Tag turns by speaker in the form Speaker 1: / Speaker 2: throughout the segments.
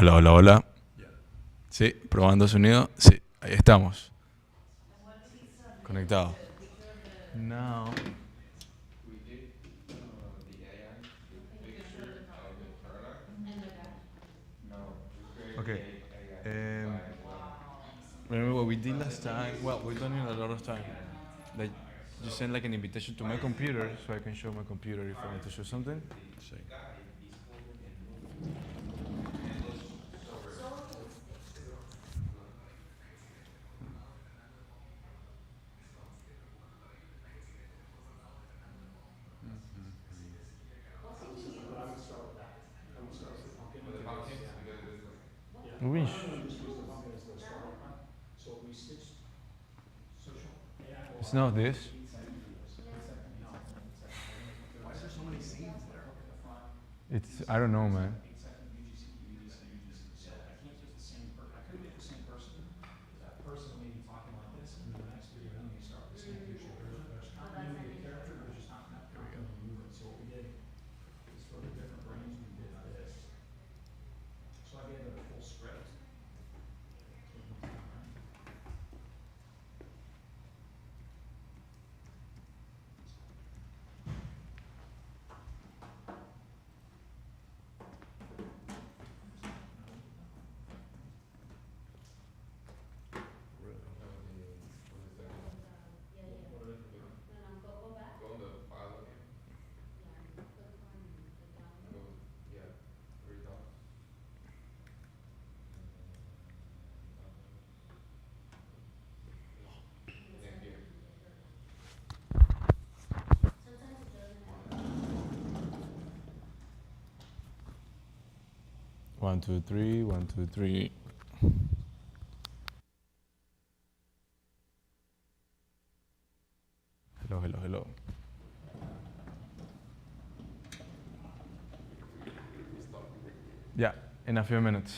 Speaker 1: Hola, hola, hola. Sí, probando sonido. Sí, ahí estamos. Conectado. Now. Okay. Um, Remember what we did last time? Well, we've done it a lot of time. Like, you send like an invitation to my computer so I can show my computer if I want to show something. Sí. Wish. It's not this. It's, I don't know, man. One, two, three, one, two, three. Hello, hello, hello. Yeah, in a few minutes.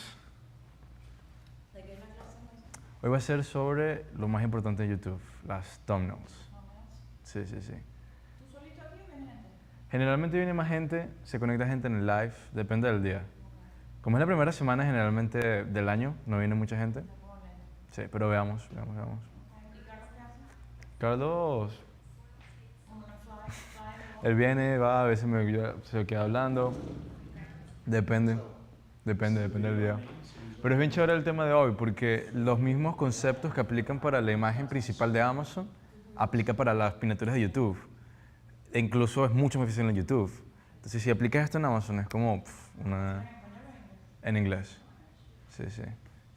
Speaker 1: Hoy va a ser sobre lo más importante de YouTube, las thumbnails. Sí, sí, sí. Generalmente viene más gente, se conecta gente en el live, depende del día. Como es la primera semana generalmente del año, no viene mucha gente. Sí, pero veamos, veamos, veamos. Carlos, él viene, va, a veces se queda hablando. Depende, depende del día. Pero es bien chévere el tema de hoy porque los mismos conceptos que aplican para la imagen principal de Amazon aplica para las miniaturas de YouTube. E incluso es mucho más difícil en YouTube. Entonces, si aplicas esto en Amazon es como una... En inglés. Sí, sí.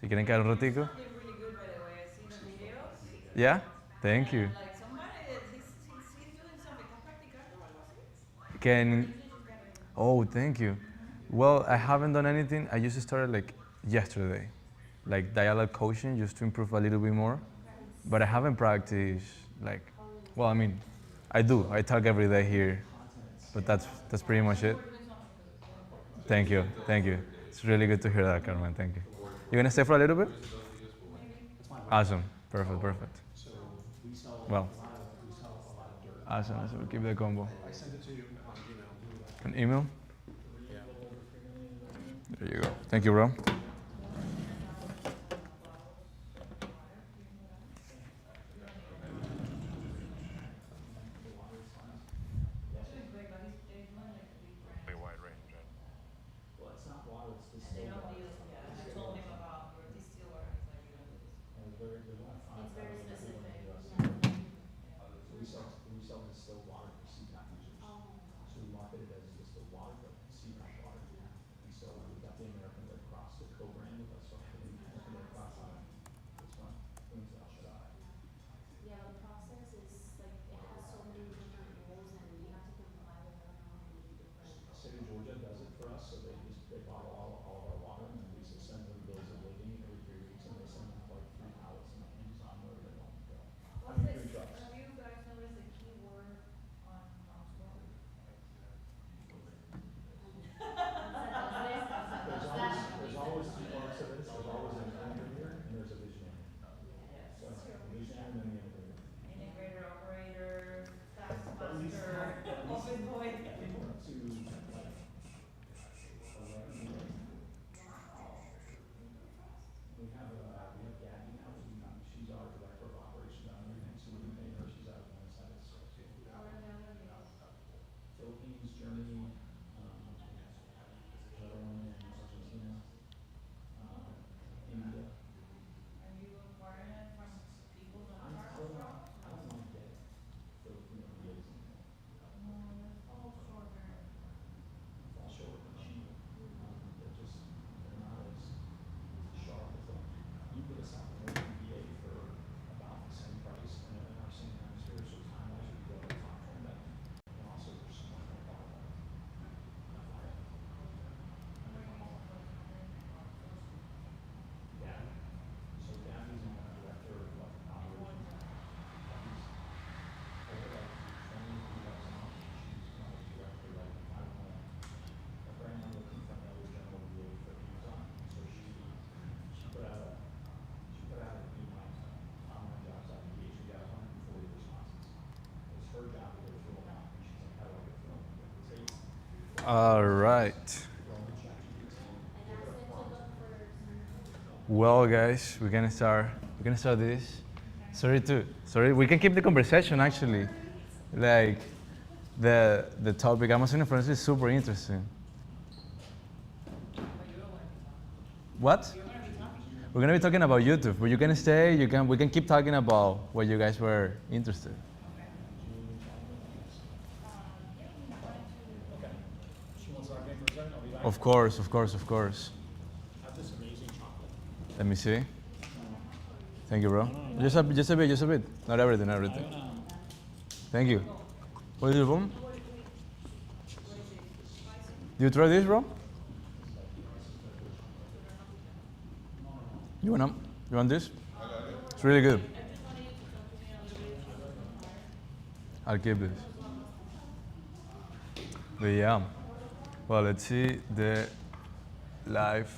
Speaker 1: Si quieren quedar un ratico. Yeah? Thank you. Can... Oh, thank you. Well, I haven't done anything. I just started like yesterday. Like dialogue coaching just to improve a little bit more. But I haven't practiced like, well, I mean, I do. I talk every day here. But that's pretty much it. Thank you, thank you. It's really good to hear that, Carmen. Thank you. You gonna stay for a little bit? Awesome. Perfect, perfect. Well, awesome. Awesome. We'll keep the combo. An email? There you go. Thank you, bro. All right. Well, guys, we're gonna start. We're gonna start this. Sorry. We can keep the conversation actually. Like the topic Amazon influence is super interesting. What? We're gonna be talking about YouTube, but you can stay. We can keep talking about what you guys were interested. Of course. Let me see. Thank you, bro. Just a bit. Not everything. Thank you. What is it, bro? Do you try this, bro? You want this? It's really good. I'll keep this. But yeah. Well, let's see the live.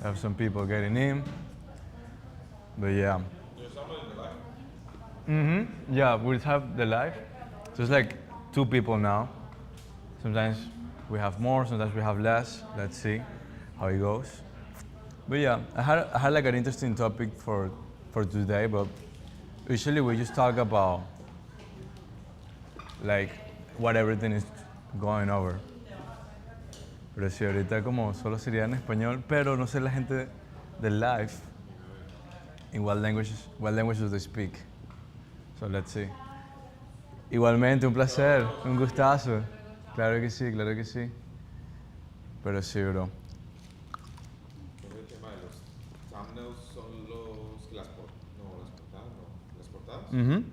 Speaker 1: Have some people getting in. But yeah. Yeah, we'll have the live. So it's like 2 people now. Sometimes we have more, sometimes we have less. Let's see how it goes. But yeah, I had like an interesting topic for today, but usually we just talk about like what everything is going over. Pero si ahorita como solo sería en español, pero no sé la gente del live in what languages they speak. So let's see. Igualmente, un placer, un gustazo. Claro que sí. Pero sí, bro.
Speaker 2: El tema de los thumbnails son las portadas, no, las portadas.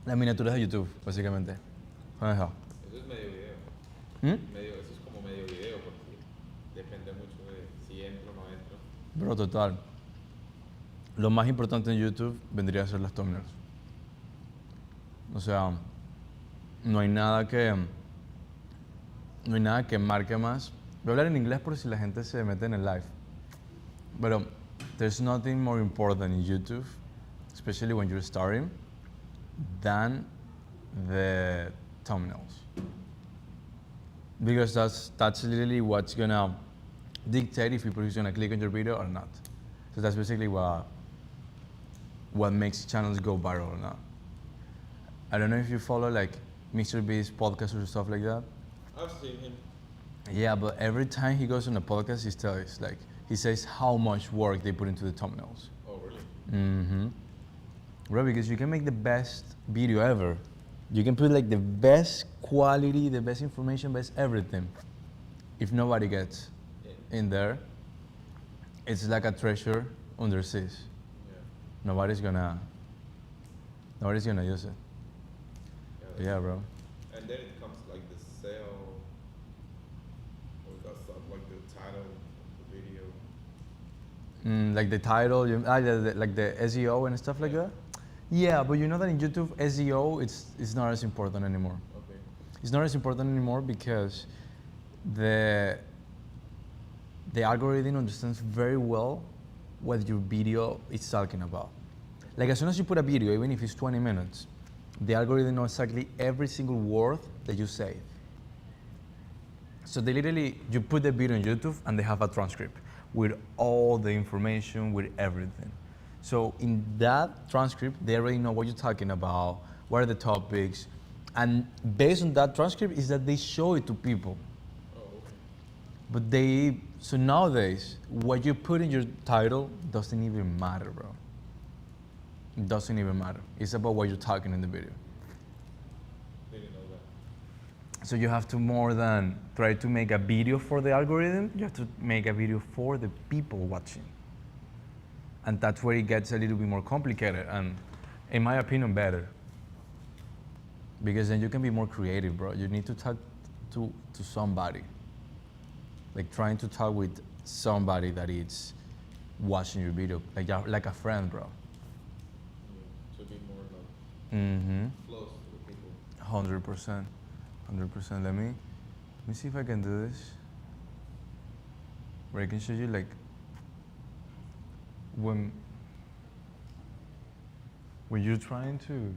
Speaker 1: Las miniaturas de YouTube, básicamente. Son eso.
Speaker 2: Eso es medio video. Eso es como medio video porque depende mucho de si entro o no entro.
Speaker 1: Bro, total. Lo más importante en YouTube vendría a ser las thumbnails. O sea, no hay nada que marque más. Voy a hablar en inglés por si la gente se mete en el live. Pero there's nothing more important in YouTube, especially when you're starting, than the thumbnails. Because that's literally what's gonna dictate if people are gonna click on your video or not. So that's basically what makes channels go viral or not. I don't know if you follow like Mr. Beast podcast or stuff like that.
Speaker 2: I've seen him.
Speaker 1: Yeah, but every time he goes on a podcast, he says how much work they put into the thumbnails.
Speaker 2: Oh, really?
Speaker 1: Mm-hmm. Bro, because you can make the best video ever. You can put like the best quality, the best information, best everything. If nobody gets in there, it's like a treasure under seas.
Speaker 2: Yeah.
Speaker 1: Nobody's gonna use it. Yeah, bro.
Speaker 2: And then it comes like the sale, or that stuff like the title of the video.
Speaker 1: Like the title, like the SEO and stuff like that. Yeah, but you know that in YouTube, SEO it's not as important anymore.
Speaker 2: Okay.
Speaker 1: It's not as important anymore because the algorithm understands very well what your video is talking about. Like as soon as you put a video, even if it's 20 minutes, the algorithm knows exactly every single word that you say. So you put the video on YouTube and they have a transcript with all the information, with everything. So in that transcript, they already know what you're talking about, what are the topics, and based on that transcript is that they show it to people.
Speaker 2: Oh, okay.
Speaker 1: But so nowadays, what you put in your title doesn't even matter, bro. It doesn't even matter. It's about what you're talking in the video.
Speaker 2: Didn't know that.
Speaker 1: So you have to more than try to make a video for the algorithm, you have to make a video for the people watching. And that's where it gets a little bit more complicated and, in my opinion, better. Because then you can be more creative, bro. You need to talk to somebody. Like trying to talk with somebody that is watching your video, like a friend, bro.
Speaker 2: To be more like close to the people.
Speaker 1: 100%. Let me see if I can do this. Where I can show you like when you're trying to.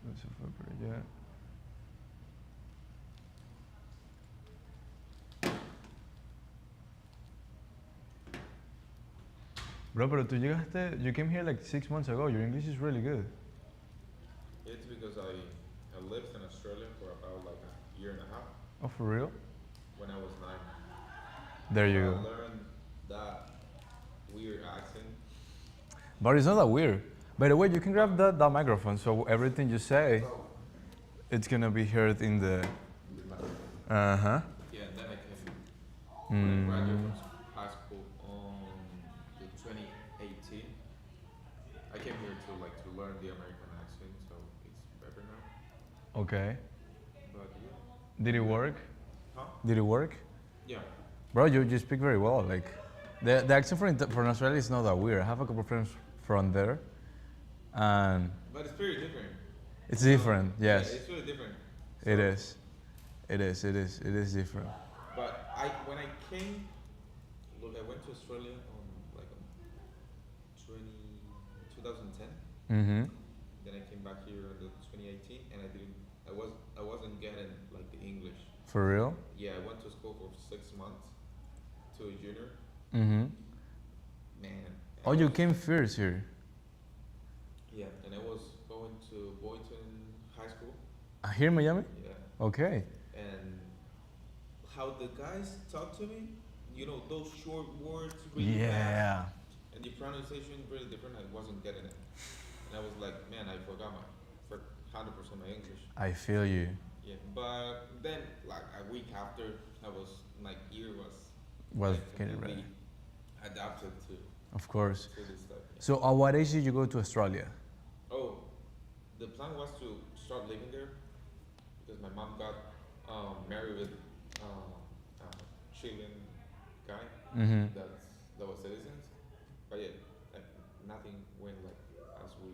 Speaker 1: Let's see if I put it, yeah. Bro, pero tú llegaste, you came here like 6 months ago. Your English is really good.
Speaker 2: It's because I lived in Australia for about like a year and a half
Speaker 1: Oh, for real?
Speaker 2: when I was 9.
Speaker 1: There
Speaker 2: So
Speaker 1: you
Speaker 2: I
Speaker 1: go.
Speaker 2: learned that weird accent.
Speaker 1: But it's not that weird. By the way, you can grab that microphone so everything you say,
Speaker 2: Oh,
Speaker 1: it's gonna be heard in the.
Speaker 2: the microphone.
Speaker 1: Uh-huh.
Speaker 2: Yeah, and then I came when I graduated from high school on the 2018. I came here to learn the American accent, so it's better now.
Speaker 1: Okay.
Speaker 2: But yeah.
Speaker 1: Did it work?
Speaker 2: Huh?
Speaker 1: Did it work?
Speaker 2: Yeah.
Speaker 1: Bro, you speak very well. Like, the accent from Australia is not that weird. I have a couple of friends from there, and
Speaker 2: But it's pretty different.
Speaker 1: it's different. Yes,
Speaker 2: Yeah, it's really different.
Speaker 1: it
Speaker 2: So-
Speaker 1: is. It is. It is. It is different.
Speaker 2: But when I came, look, I went to Australia on like on 2010.
Speaker 1: Mm-hmm.
Speaker 2: Then I came back here in the 2018, and I wasn't getting like the English.
Speaker 1: For real?
Speaker 2: Yeah, I went to school for 6 months to a junior.
Speaker 1: Mm-hmm.
Speaker 2: Man.
Speaker 1: Oh, you came first here.
Speaker 2: Yeah, and I was going to Boynton High School.
Speaker 1: Here in Miami?
Speaker 2: Yeah,
Speaker 1: Okay.
Speaker 2: and how the guys talk to me, you know, those short words really fast,
Speaker 1: Yeah.
Speaker 2: and the pronunciation really different. I wasn't getting it, and I was like, man, I forgot for 100% my English.
Speaker 1: I feel you.
Speaker 2: Yeah, but then like a week after, my ear was
Speaker 1: Was
Speaker 2: like,
Speaker 1: getting
Speaker 2: completely
Speaker 1: ready.
Speaker 2: adapted
Speaker 1: Of course.
Speaker 2: to this stuff. Yeah.
Speaker 1: So, at what age did you go to Australia?
Speaker 2: Oh, the plan was to start living there because my mom got married with a Chilean guy
Speaker 1: Mm-hmm.
Speaker 2: that was citizens, but yeah, like, nothing went like as we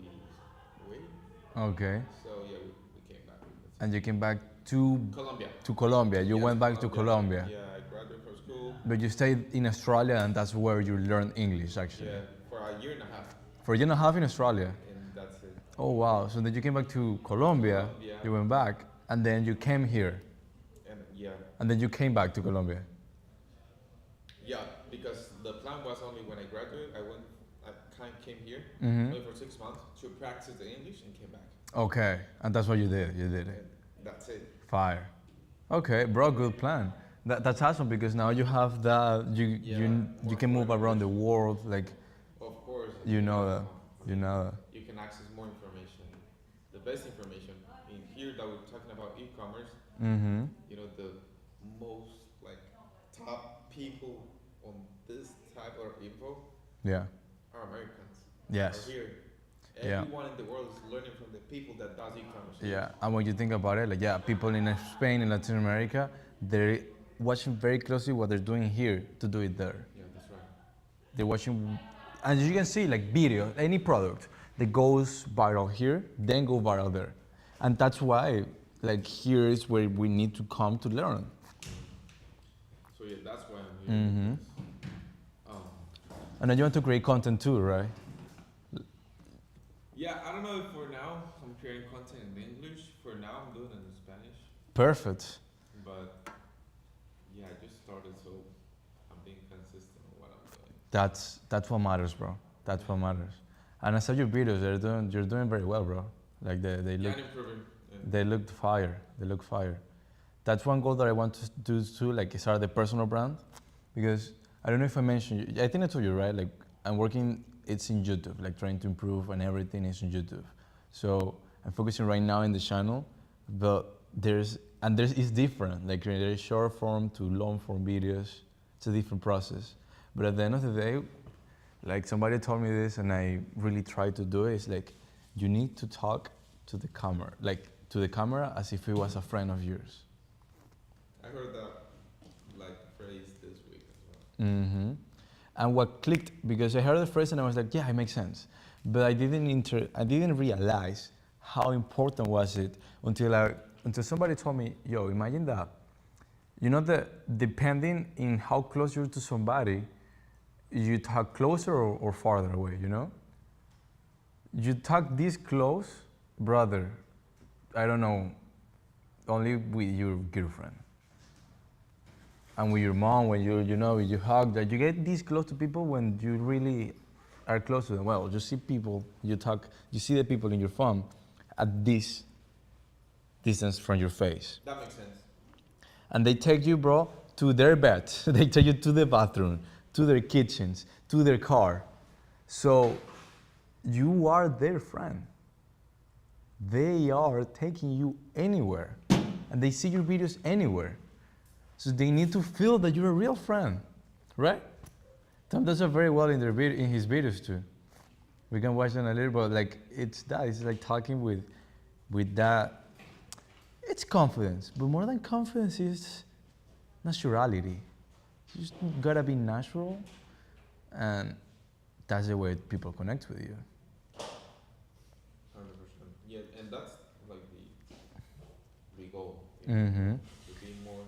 Speaker 2: waited.
Speaker 1: Okay.
Speaker 2: So yeah, we came back.
Speaker 1: And you came back to
Speaker 2: Colombia.
Speaker 1: Colombia. You
Speaker 2: Yeah,
Speaker 1: went back to Colombia.
Speaker 2: Yeah, I graduated from school.
Speaker 1: But you stayed in Australia, and that's where you learned English, actually.
Speaker 2: Yeah, for a year and a half,
Speaker 1: For a year and a half in Australia.
Speaker 2: and that's it.
Speaker 1: Oh, wow. So then you came back to Colombia,
Speaker 2: Colombia.
Speaker 1: you went back, and then you came here,
Speaker 2: And yeah,
Speaker 1: and then you came back to Colombia.
Speaker 2: yeah, because the plan was only when I graduated, I came here
Speaker 1: Mm-hmm.
Speaker 2: only for 6 months to practice the English and came back.
Speaker 1: Okay. And that's what you did. You did it.
Speaker 2: And that's it.
Speaker 1: Fire. Okay, bro, good plan. That's awesome because now you have that, you can move around the world, like,
Speaker 2: Of course.
Speaker 1: you know that. You know that.
Speaker 2: You can access more information, the best information. In here that we're talking about e-commerce,
Speaker 1: Mm-hmm.
Speaker 2: you know, the most like top people on this type of info
Speaker 1: Yeah.
Speaker 2: are Americans.
Speaker 1: Yes.
Speaker 2: Are here.
Speaker 1: Yeah.
Speaker 2: Everyone in the world is learning from the people that does e-commerce.
Speaker 1: Yeah, and when you think about it, like, yeah, people in Spain and Latin America, they're watching very closely what they're doing here to do it there.
Speaker 2: Yeah, that's right.
Speaker 1: They're watching, and you can see, like, video, any product that goes viral here, then go viral there. And that's why, like, here is where we need to come to learn.
Speaker 2: So yeah, that's why I'm here.
Speaker 1: Mm-hmm.
Speaker 2: Um,
Speaker 1: And then you want to create content too, right?
Speaker 2: yeah, I don't know if for now I'm creating content in English. For now, I'm doing it in Spanish.
Speaker 1: Perfect.
Speaker 2: But yeah, I just started, so I'm being consistent on what I'm doing.
Speaker 1: That's what matters, bro. That's what matters. And I saw your videos. You're doing very well, bro. Like, they
Speaker 2: Yeah,
Speaker 1: look
Speaker 2: I'm improving. Yeah.
Speaker 1: they look fire. They look fire. That's one goal that I want to do too, like, start the personal brand, because I don't know if I mentioned. I think I told you, right? Like, I'm working. It's in YouTube, like, trying to improve, and everything is in YouTube. So I'm focusing right now in the channel, but it's different. Like, there's short form to long form videos. It's a different process. But at the end of the day, like, somebody told me this, and I really try to do it. It's like, you need to talk to the camera, like, to the camera as if it was a friend of yours.
Speaker 2: I heard that like phrase this week as well.
Speaker 1: Mm-hmm. And what clicked, because I heard the phrase and I was like, yeah, it makes sense. But I didn't realize how important was it until somebody told me, yo, imagine that. You know that depending in how close you're to somebody, you talk closer or farther away, you know? You talk this close, brother, I don't know, only with your girlfriend. And with your mom, when you hug, that you get this close to people when you really are close to them. Well, you see people, you see the people in your phone at this distance from your face.
Speaker 2: That makes sense.
Speaker 1: And they take you, bro, to their bed. They take you to the bathroom, to their kitchens, to their car. So you are their friend. They are taking you anywhere. And they see your videos anywhere. So they need to feel that you're a real friend, right? Tom does it very well in his videos too. We can watch them a little bit. Like it's like talking with that. It's confidence, but more than confidence is naturality. You just gotta be natural, and that's the way people connect with you.
Speaker 2: 100%. Yeah, and that's like the goal. You know,
Speaker 1: Mm-hmm.
Speaker 2: to be more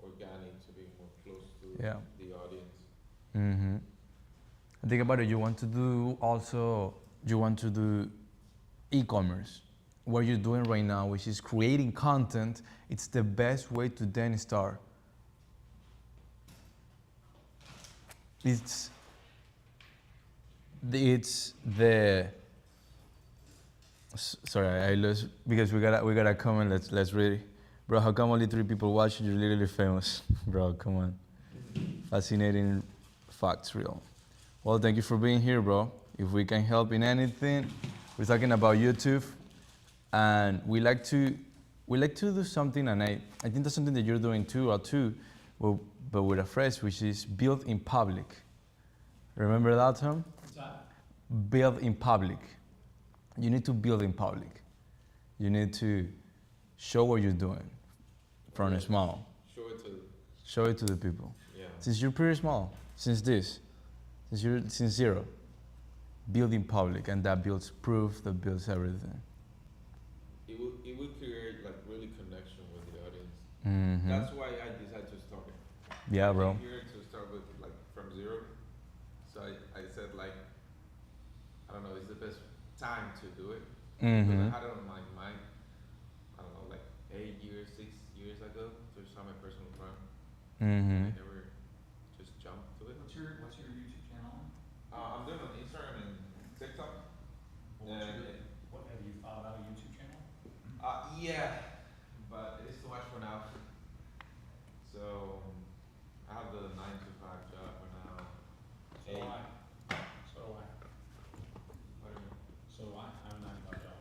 Speaker 2: organic, to be more close to
Speaker 1: Yeah.
Speaker 2: the audience.
Speaker 1: Mm-hmm. And think about it. You want to do e-commerce. What you're doing right now, which is creating content, it's the best way to then start. It's the sorry, I lost because we got a comment. Let's read it. Bro, how come only 3 people watch you? You're literally famous. Bro, come on. Fascinating facts, real. Well, thank you for being here, bro. If we can help in anything, we're talking about YouTube, and we like to do something, and I think that's something that you're doing too, well, but with a phrase which is build in public. Remember that term?
Speaker 3: What's that?
Speaker 1: Build in public. You need to build in public. You need to show what you're doing from small. Show it to the people.
Speaker 2: Yeah.
Speaker 1: Since you're pretty small, since zero, build in public, and that builds proof, that builds everything.
Speaker 2: It will create like really connection with the audience.
Speaker 1: Mm-hmm.
Speaker 2: That's why I decided to start it.
Speaker 1: Yeah, bro.
Speaker 2: I came here to start with like from zero. So I said like, I don't know, it's the best time to do it.
Speaker 1: Mm-hmm.
Speaker 2: Because I had it on my mind, I don't know, like 8 years, 6 years ago to start my personal brand.
Speaker 1: Mm-hmm.
Speaker 2: I never just jumped to it.
Speaker 3: What's your YouTube channel?
Speaker 2: I'm doing on Instagram and TikTok.
Speaker 3: What have you thought about a YouTube channel?
Speaker 2: Yeah, but it's too much for now. So I have the 9 to 5 job for now.
Speaker 3: So do I. So do I.
Speaker 2: What do you mean?
Speaker 3: So do I. I have a 9 to 5 job.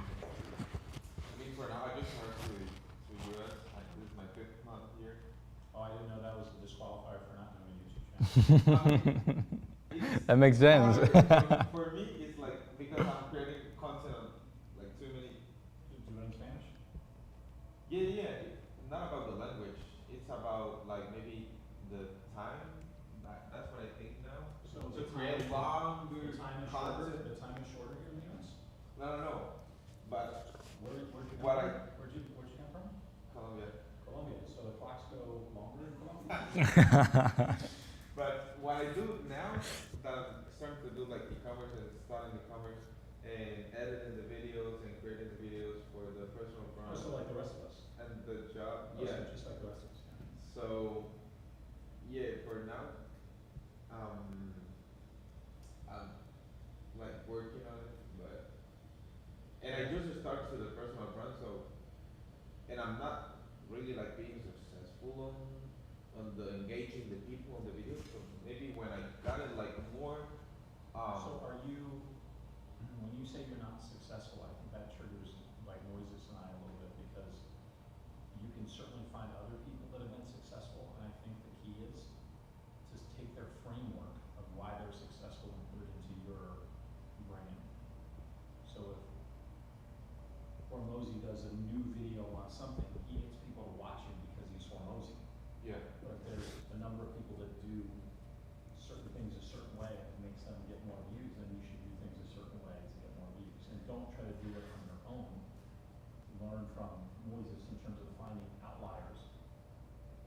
Speaker 2: I mean for now I just started to US. This is my 5th month here.
Speaker 3: Oh, I didn't know that was a disqualifier for not knowing a YouTube channel.
Speaker 1: That makes sense.
Speaker 2: For me, it's like because I'm creating content on like too many.
Speaker 3: You do it in Spanish?
Speaker 2: Yeah. Not about the language. It's about like maybe the time. That's what I think now.
Speaker 3: So
Speaker 2: To
Speaker 3: the
Speaker 2: create
Speaker 3: time-
Speaker 2: longer
Speaker 3: The time is
Speaker 2: content.
Speaker 3: shorter. The time is shorter here in the US.
Speaker 2: No. But
Speaker 3: Where'd you come
Speaker 2: What
Speaker 3: from?
Speaker 2: I-
Speaker 3: Where'd you come from?
Speaker 2: Colombia.
Speaker 3: Colombia. So the clocks go longer in Colombia.
Speaker 2: But what I do now that I'm starting to do like e-commerce and starting e-commerce and editing the videos and creating the videos for the personal brand
Speaker 3: So like the rest of us.
Speaker 2: and the job.
Speaker 3: Oh, so
Speaker 2: Yeah.
Speaker 3: just like the rest of us. Yeah.
Speaker 2: So yeah, for now, I'm like working on it, and I just started to the personal brand, and I'm not really like being successful on the engaging the people on the videos. So maybe when I got it like more,
Speaker 3: So are you, when you say you're not successful, I think that triggers like Moises and I a little bit because you can certainly find other people that have been successful, and I think the key is to take their framework of why they're successful and put it into your brand. So if Hormozy does a new video on something, he gets people to watch him because he's Hormozy.
Speaker 2: yeah,
Speaker 3: But if there's a number of people that do certain things a certain way and it makes them get more views, then you should do things a certain way to get more views. And don't try to do it on your own. Learn from Moises in terms of finding outliers.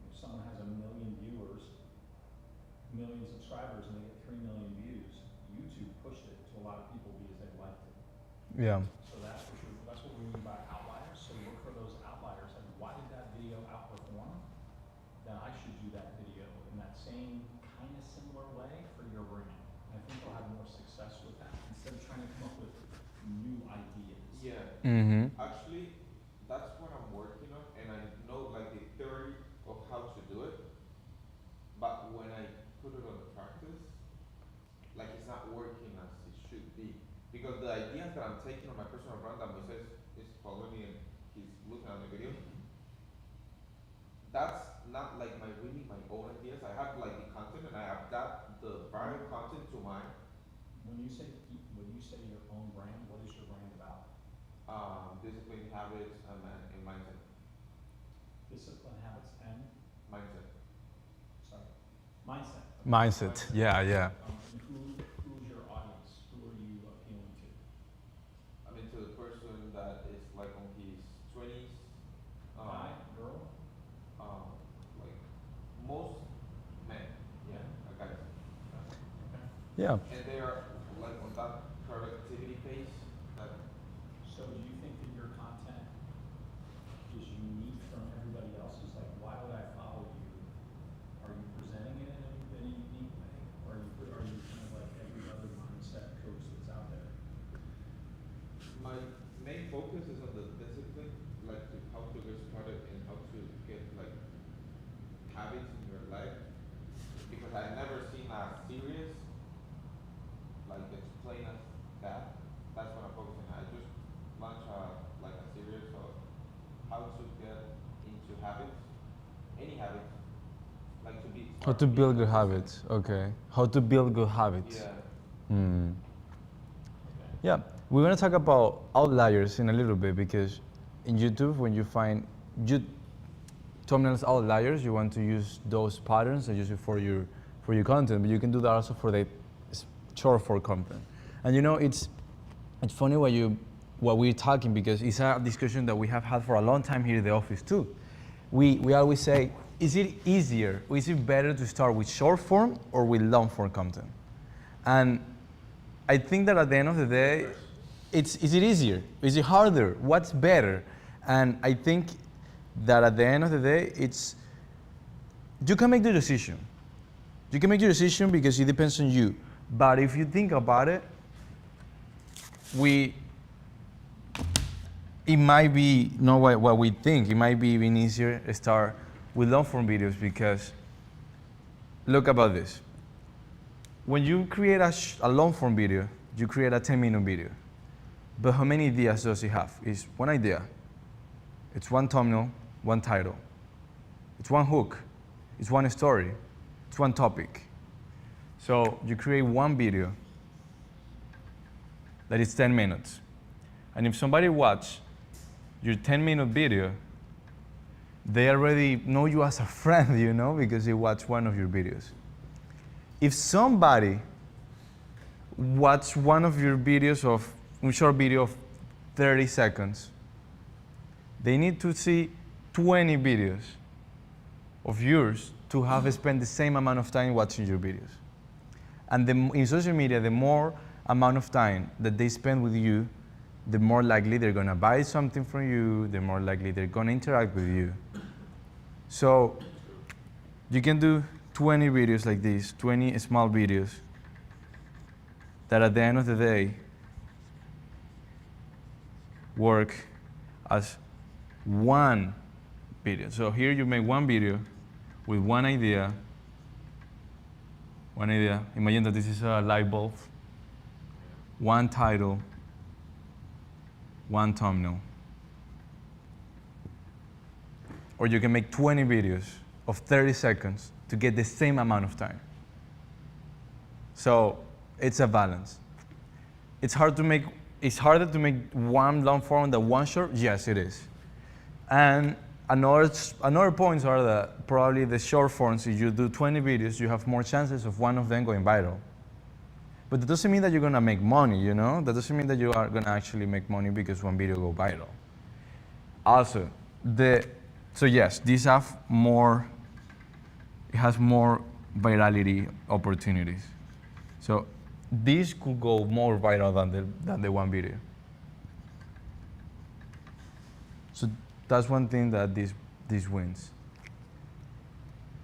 Speaker 3: If someone has 1 million viewers, 1 million subscribers, and they get 3 million views, YouTube pushed it to a lot of people because they liked it.
Speaker 1: Yeah.
Speaker 3: So that's what we mean by outliers. So look for those outliers. Like, why did that video outperform? Then I should do that video in that same kind of similar way for your brand. I think you'll have success with that, instead of trying to come up with new ideas?
Speaker 2: Yeah.
Speaker 1: Mm-hmm.
Speaker 2: Actually, that's what I'm working on, and I know like the theory of how to do it, but when I put it on the practice, like it's not working as it should be. Because the ideas that I'm taking on my personal brand that Moises is following me and he's looking at the video, that's not like my really my own ideas. I have like the content and I adapt the viral content to mine.
Speaker 3: When you say your own brand, what is your brand about?
Speaker 2: Discipline, habits, and mindset.
Speaker 3: Discipline, habits, and
Speaker 2: Mindset.
Speaker 3: sorry, mindset. Okay.
Speaker 1: Mindset. Yeah, yeah.
Speaker 3: And who's your audience? Who are you appealing to?
Speaker 2: I'm into the person that is like on his 20s.
Speaker 3: Guy, girl?
Speaker 2: Like most men, yeah, guys.
Speaker 3: Okay.
Speaker 1: Yeah.
Speaker 2: And they are like on that productivity pace that
Speaker 3: So do you think that your content is unique from everybody else's? Like, why would I follow you? Are you presenting it in a unique way? Or are you kind of like every other mindset coach that's out there?
Speaker 2: my main focus is on the discipline, like to how to get started and how to get like habits in your life. Because I've never seen a series like explain as that. That's what I'm focusing on. I just launched like a series of how to get into habits, any habits, like to be.
Speaker 1: How to build good habits. Okay. How to build good habits.
Speaker 2: Yeah.
Speaker 1: Hmm.
Speaker 3: Okay.
Speaker 1: Yeah, we're gonna talk about outliers in a little bit because in YouTube, when you find thumbnails outliers, you want to use those patterns and use it for your content, but you can do that also for the short form content. And you know, it's funny what we're talking because it's a discussion that we have had for a long time here in the office too. We always say, is it easier, or is it better to start with short form or with long form content? And I think that at the end of the day, is it easier? Is it harder? What's better? And I think that at the end of the day, you can make the decision. You can make your decision because it depends on you. But if you think about it, it might be not what we think. It might be even easier to start with long form videos because look about this. When you create a long form video, you create a 10-minute video. But how many ideas does it have? It's one idea. It's one thumbnail, one title. It's one hook. It's one story. It's one topic. So you create one video that is 10 minutes. And if somebody watch your 10-minute video, they already know you as a friend, you know, because they watch one of your videos. If somebody watch one of your videos of a short video of 30 seconds, they need to see 20 videos of yours to have spent the same amount of time watching your videos. And in social media, the more amount of time that they spend with you, the more likely they're gonna buy something from you, the more likely they're gonna interact with you. So you can do 20 videos like this, 20 small videos that at the end of the day work as one video. So here you make one video with one idea. Imagine that this is a light bulb. One title, one thumbnail. Or you can make 20 videos of 30 seconds to get the same amount of time. So it's a balance. It's harder to make one long form than one short? Yes, it is. And another points are that probably the short forms, if you do 20 videos, you have more chances of one of them going viral. But that doesn't mean that you're gonna make money, you know? That doesn't mean that you are gonna actually make money because one video go viral. Also, so yes, these have more, it has more virality opportunities. So this could go more viral than the one video. So that's one thing that this wins.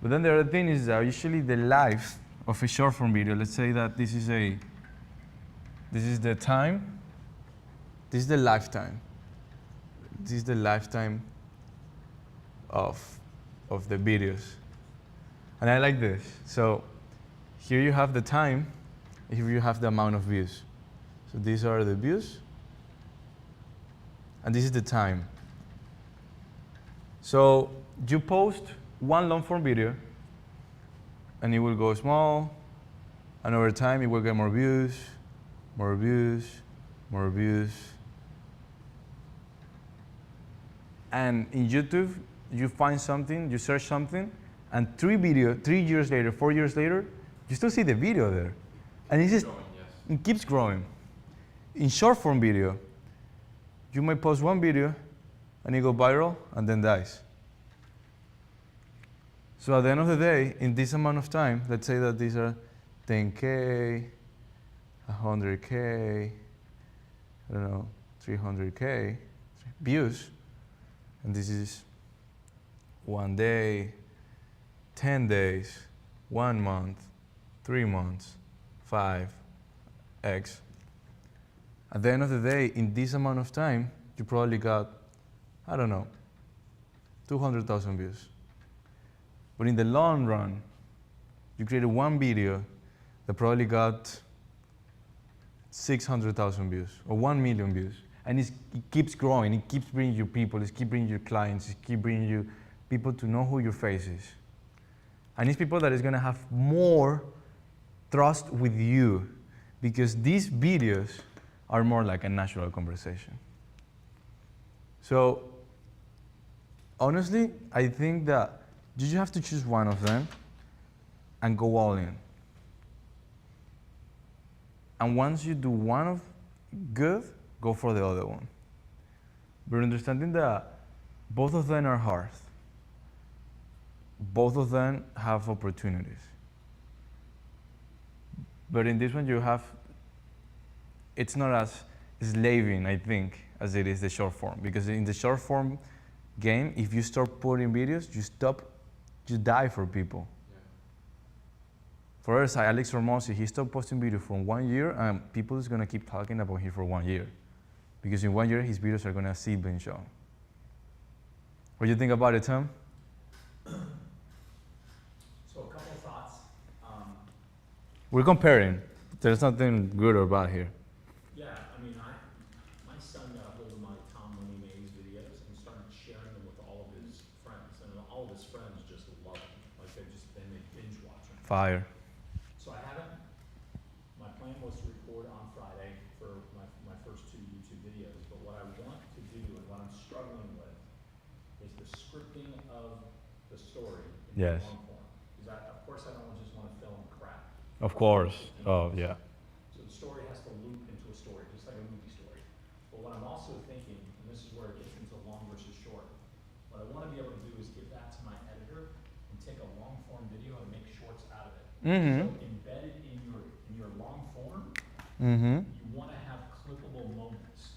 Speaker 1: But then the other thing is that usually the life of a short form video, let's say that this is a This is the time. This is the lifetime. This is the lifetime of the videos. And I like this. So here you have the time, here you have the amount of views. So these are the views, and this is the time. So you post one long form video, and it will go small, and over time it will get more views, more views, more views. And in YouTube, you find something, you search something, and 3 years later, 4 years later, you still see the video there. And it's just, it keeps growing. In short form video, you might post one video, and it go viral, and then dies. So at the end of the day, in this amount of time, let's say that these are 10K, 100K, I don't know, 300K views, and this is 1 day, 10 days, 1 month, 3 months, 5x. At the end of the day, in this amount of time, you probably got, I don't know, 200,000 views. But in the long run, you created one video that probably got 600,000 views or 1 million views. And it keeps growing, it keeps bringing you people, it keeps bringing you clients, it keeps bringing you people to know who your face is. And it's people that is gonna have more trust with you, because these videos are more like a natural conversation. So honestly, I think that you just have to choose one of them and go all in. And once you do one of good, go for the other one. But understanding that both of them are hard. Both of them have opportunities. But in this one you have, it's not as slaving, I think, as it is the short form. Because in the short form game, if you start putting videos, you die for people. Yeah. For us, Alex Ramosi, he stopped posting videos for 1 year, and people is gonna keep talking about him for 1 year. Because in 1 year, his videos are gonna see being shown. What do you think about it, Tom?
Speaker 3: So a couple of thoughts.
Speaker 1: We're comparing. There's nothing good or bad here.
Speaker 3: Yeah, I mean, my son got a hold of my Tom Money Maze videos and started sharing them with all of his friends. And all of his friends just love them. Like they binge watch them.
Speaker 1: Fire.
Speaker 3: So my plan was to record on Friday for my first 2 YouTube videos. But what I want to do and what I'm struggling with is the scripting of the story in
Speaker 1: Yes.
Speaker 3: long form. Because of course I don't just want to film crap.
Speaker 1: Of course. Oh, yeah.
Speaker 3: So the story has to loop into a story, just like a movie story. But what I'm also thinking, and this is where it gets into long versus short, what I want to be able to do is give that to my editor and take a long form video and make shorts out of it.
Speaker 1: Mm-hmm.
Speaker 3: So embedded in your long form,
Speaker 1: Mm-hmm.
Speaker 3: you want to have clippable moments.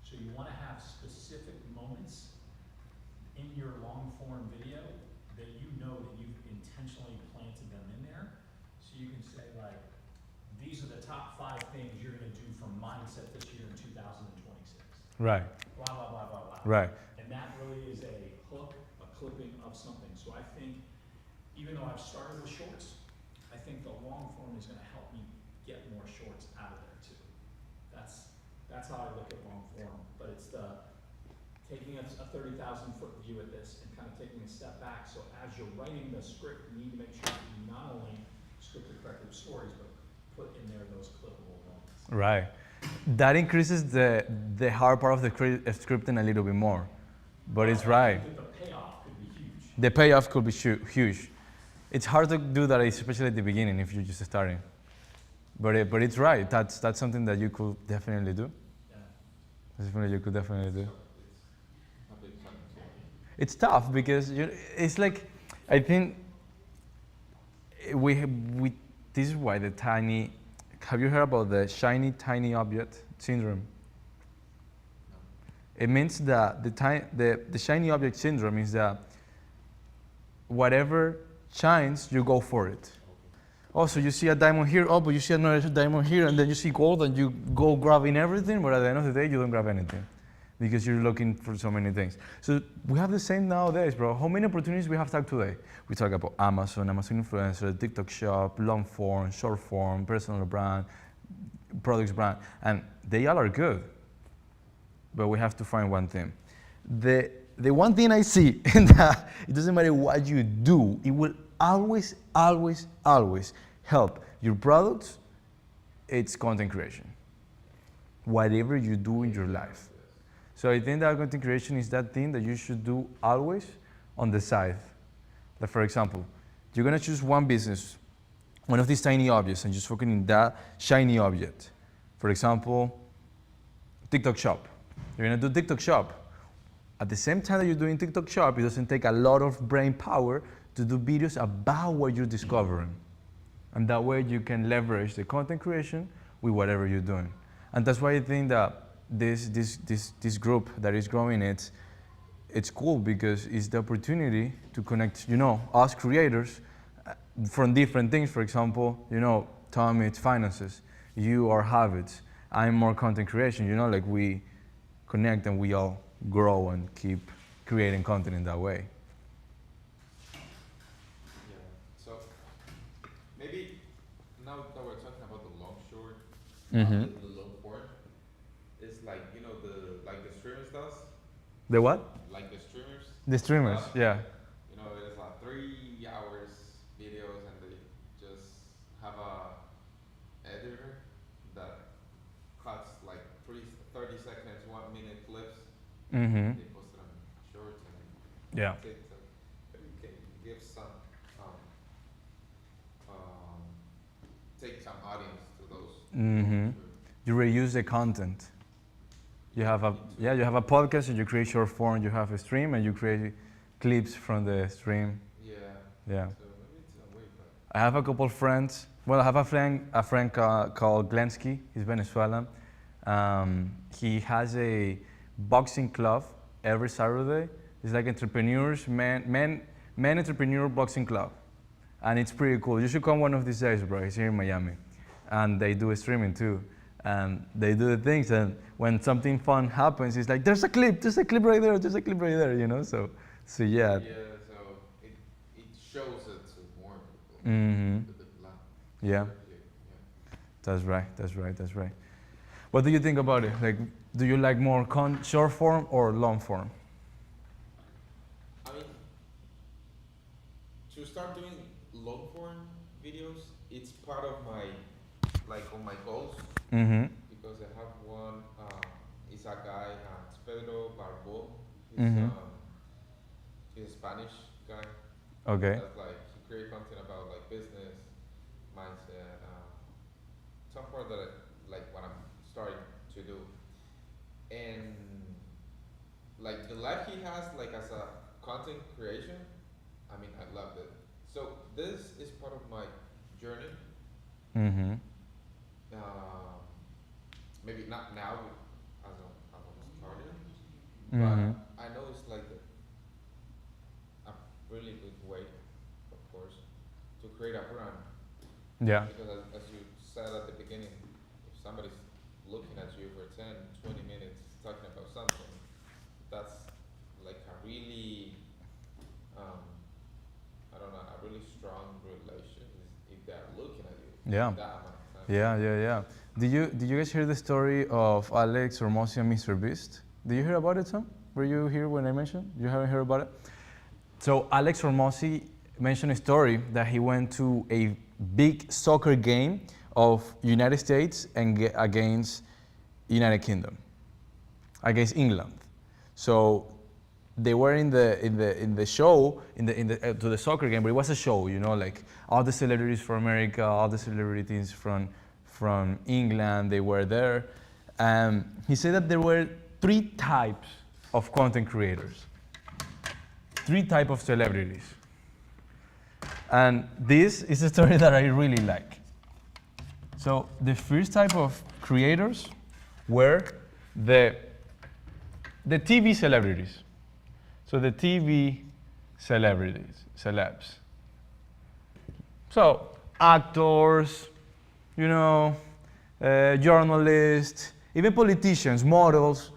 Speaker 3: So you want to have specific moments in your long form video that you know that you've intentionally planted them in there. So you can say like, these are the top 5 things you're going to do from mindset this year in 2026.
Speaker 1: Right.
Speaker 3: Blah, blah, blah, blah, blah.
Speaker 1: Right.
Speaker 3: And that really is a hook, a clipping of something. So I think, even though I've started with shorts, I think the long form is going to help me get more shorts out of there too. That's how I look at long form. But it's taking a 30,000 foot view at this and kind of taking a step back. So as you're writing the script, you need to make sure that you not only script the corrective stories, but put in there those clippable moments.
Speaker 1: Right. That increases the hard part of the scripting a little bit more. But it's right.
Speaker 3: The payoff could be huge.
Speaker 1: The payoff could be huge. It's hard to do that, especially at the beginning if you're just starting. But it's right. That's something that you could definitely do.
Speaker 3: Yeah.
Speaker 1: That's something you could definitely do.
Speaker 2: It's a bit challenging.
Speaker 1: It's tough because it's like, I think we this is why the tiny. Have you heard about the shiny tiny object syndrome?
Speaker 2: No.
Speaker 1: It means that the shiny object syndrome is that whatever shines, you go for it. oh, so you see a diamond here, oh, but you see another diamond here, and then you see gold, and you go grabbing everything, but at the end of the day, you don't grab anything because you're looking for so many things. So we have the same nowadays, bro. How many opportunities we have talked today? We talk about Amazon, Amazon influencer, TikTok shop, long form, short form, personal brand, products brand, and they all are good. But we have to find one thing. The one thing I see in that it doesn't matter what you do, it will always, always, always help your products. It's content creation. Whatever you do in your life. So I think that content creation is that thing that you should do always on the side. Like for example, you're gonna choose one business, one of these tiny objects, and just focus on that shiny object. For example, TikTok shop. You're gonna do TikTok shop. At the same time that you're doing TikTok shop, it doesn't take a lot of brain power to do videos about what you're discovering. And that way you can leverage the content creation with whatever you're doing. And that's why I think that this group that is growing, it's cool because it's the opportunity to connect, us creators from different things. For example, Tom, it's finances. You are habits. I'm more content creation. Like we connect and we all grow and keep creating content in that way.
Speaker 2: Yeah. So maybe now that we're talking about the long short, the long form, it's like the streamers does.
Speaker 1: The what?
Speaker 2: Like the streamers.
Speaker 1: The streamers, yeah.
Speaker 2: There's 3 hours videos and they just have a editor that cuts like 30 seconds, 1 minute clips.
Speaker 1: Mm-hmm.
Speaker 2: They post it on shorts and
Speaker 1: Yeah.
Speaker 2: TikTok. But you can give some, take some audience to those.
Speaker 1: Mm-hmm. You reuse the content. You have a podcast and you create short form. You have a stream and you create clips from the stream.
Speaker 2: Yeah.
Speaker 1: Yeah.
Speaker 2: So maybe it's a way, but
Speaker 1: I have a couple friends. Well, I have a friend called Glensky. He's Venezuelan. He has a boxing club every Saturday. It's like entrepreneurs, men entrepreneur boxing club. And it's pretty cool. You should come one of these days, bro. He's here in Miami. And they do streaming too. And they do the things, and when something fun happens, it's like, there's a clip right there, So yeah.
Speaker 2: yeah, so it shows it to more people.
Speaker 1: Mm-hmm.
Speaker 2: The plan.
Speaker 1: Yeah. That's right. What do you think about it? Like, do you like more short form or long form?
Speaker 2: I mean, to start doing long form videos, it's part of my on my goals.
Speaker 1: Mm-hmm.
Speaker 2: Because I have one, it's a guy, it's Pedro Barbo. He's a Spanish guy.
Speaker 1: Okay.
Speaker 2: That's he creates content about business, mindset, some part that what I'm starting to do. And the life he has as a content creation, I mean, I loved it. So this is part of my journey.
Speaker 1: Mm-hmm.
Speaker 2: Maybe not now as I'm starting,
Speaker 1: Mm-hmm.
Speaker 2: but I know it's a really good way, of course, to create a brand.
Speaker 1: Yeah.
Speaker 2: Because as you said at the beginning, if somebody's looking at you for 10, 20 minutes talking about something, that's a really, a really strong relation if they're looking at you.
Speaker 1: Yeah.
Speaker 2: That amount of time.
Speaker 1: Yeah. Did you guys hear the story of Alex Hormozi and Mr. Beast? Did you hear about it, Tom? Were you here when I mentioned? You haven't heard about it? So Alex Hormozi mentioned a story that he went to a big soccer game of United States and against United Kingdom, against England. So they were in the show to the soccer game, but it was a show, all the celebrities from America, all the celebrities from England, they were there. He said that there were 3 types of content creators, 3 types of celebrities. And this is a story that I really like. So the first type of creators were the TV celebrities. So the TV celebs. So actors, you know, journalists, even politicians, models.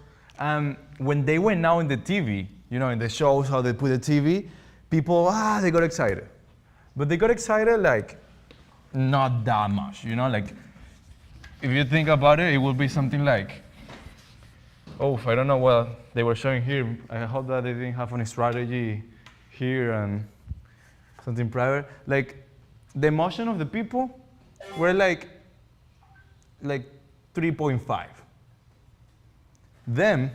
Speaker 1: When they went now in the TV, you know, in the shows, how they put the TV, people, they got excited. But they got excited like not that much, you know, like if you think about it, it will be something like, I don't know what they were showing here. I hope that they didn't have any strategy here and something private. Like the emotion of the people were like 3.5. Then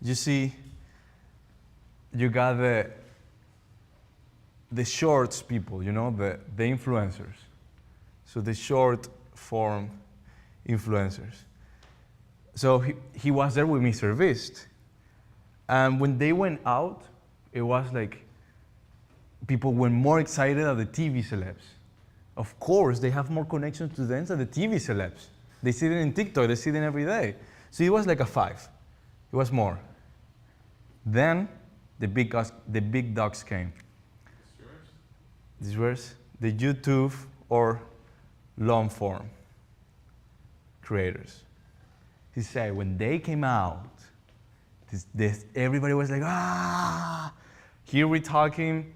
Speaker 1: you see, you got the shorts people, you know, the influencers. So the short form influencers. So he was there with Mr. Beast. And when they went out, it was like people were more excited than the TV celebs. Of course, they have more connections to them than the TV celebs. They see it in TikTok, they see it every day. So it was like a 5. It was more. Then the big dogs came. These were the YouTube or long form creators. He said when they came out, everybody was like, Here we're talking,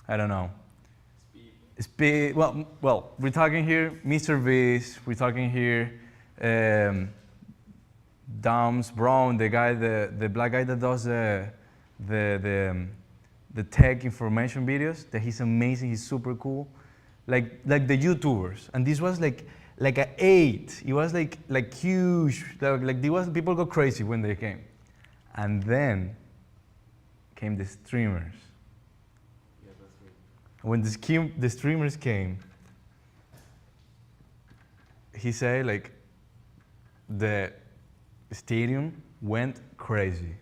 Speaker 1: I don't know. Speed. Well, we're talking here Mr. Beast, we're talking here Dams Brown, the guy, the black guy that does the tech information videos. That he's amazing. He's super cool, like the YouTubers. And this was like an 8. It was like huge. People go crazy when they came, and then came the streamers.
Speaker 2: Yeah, that's right.
Speaker 1: When the streamers came, he said like the stadium went crazy.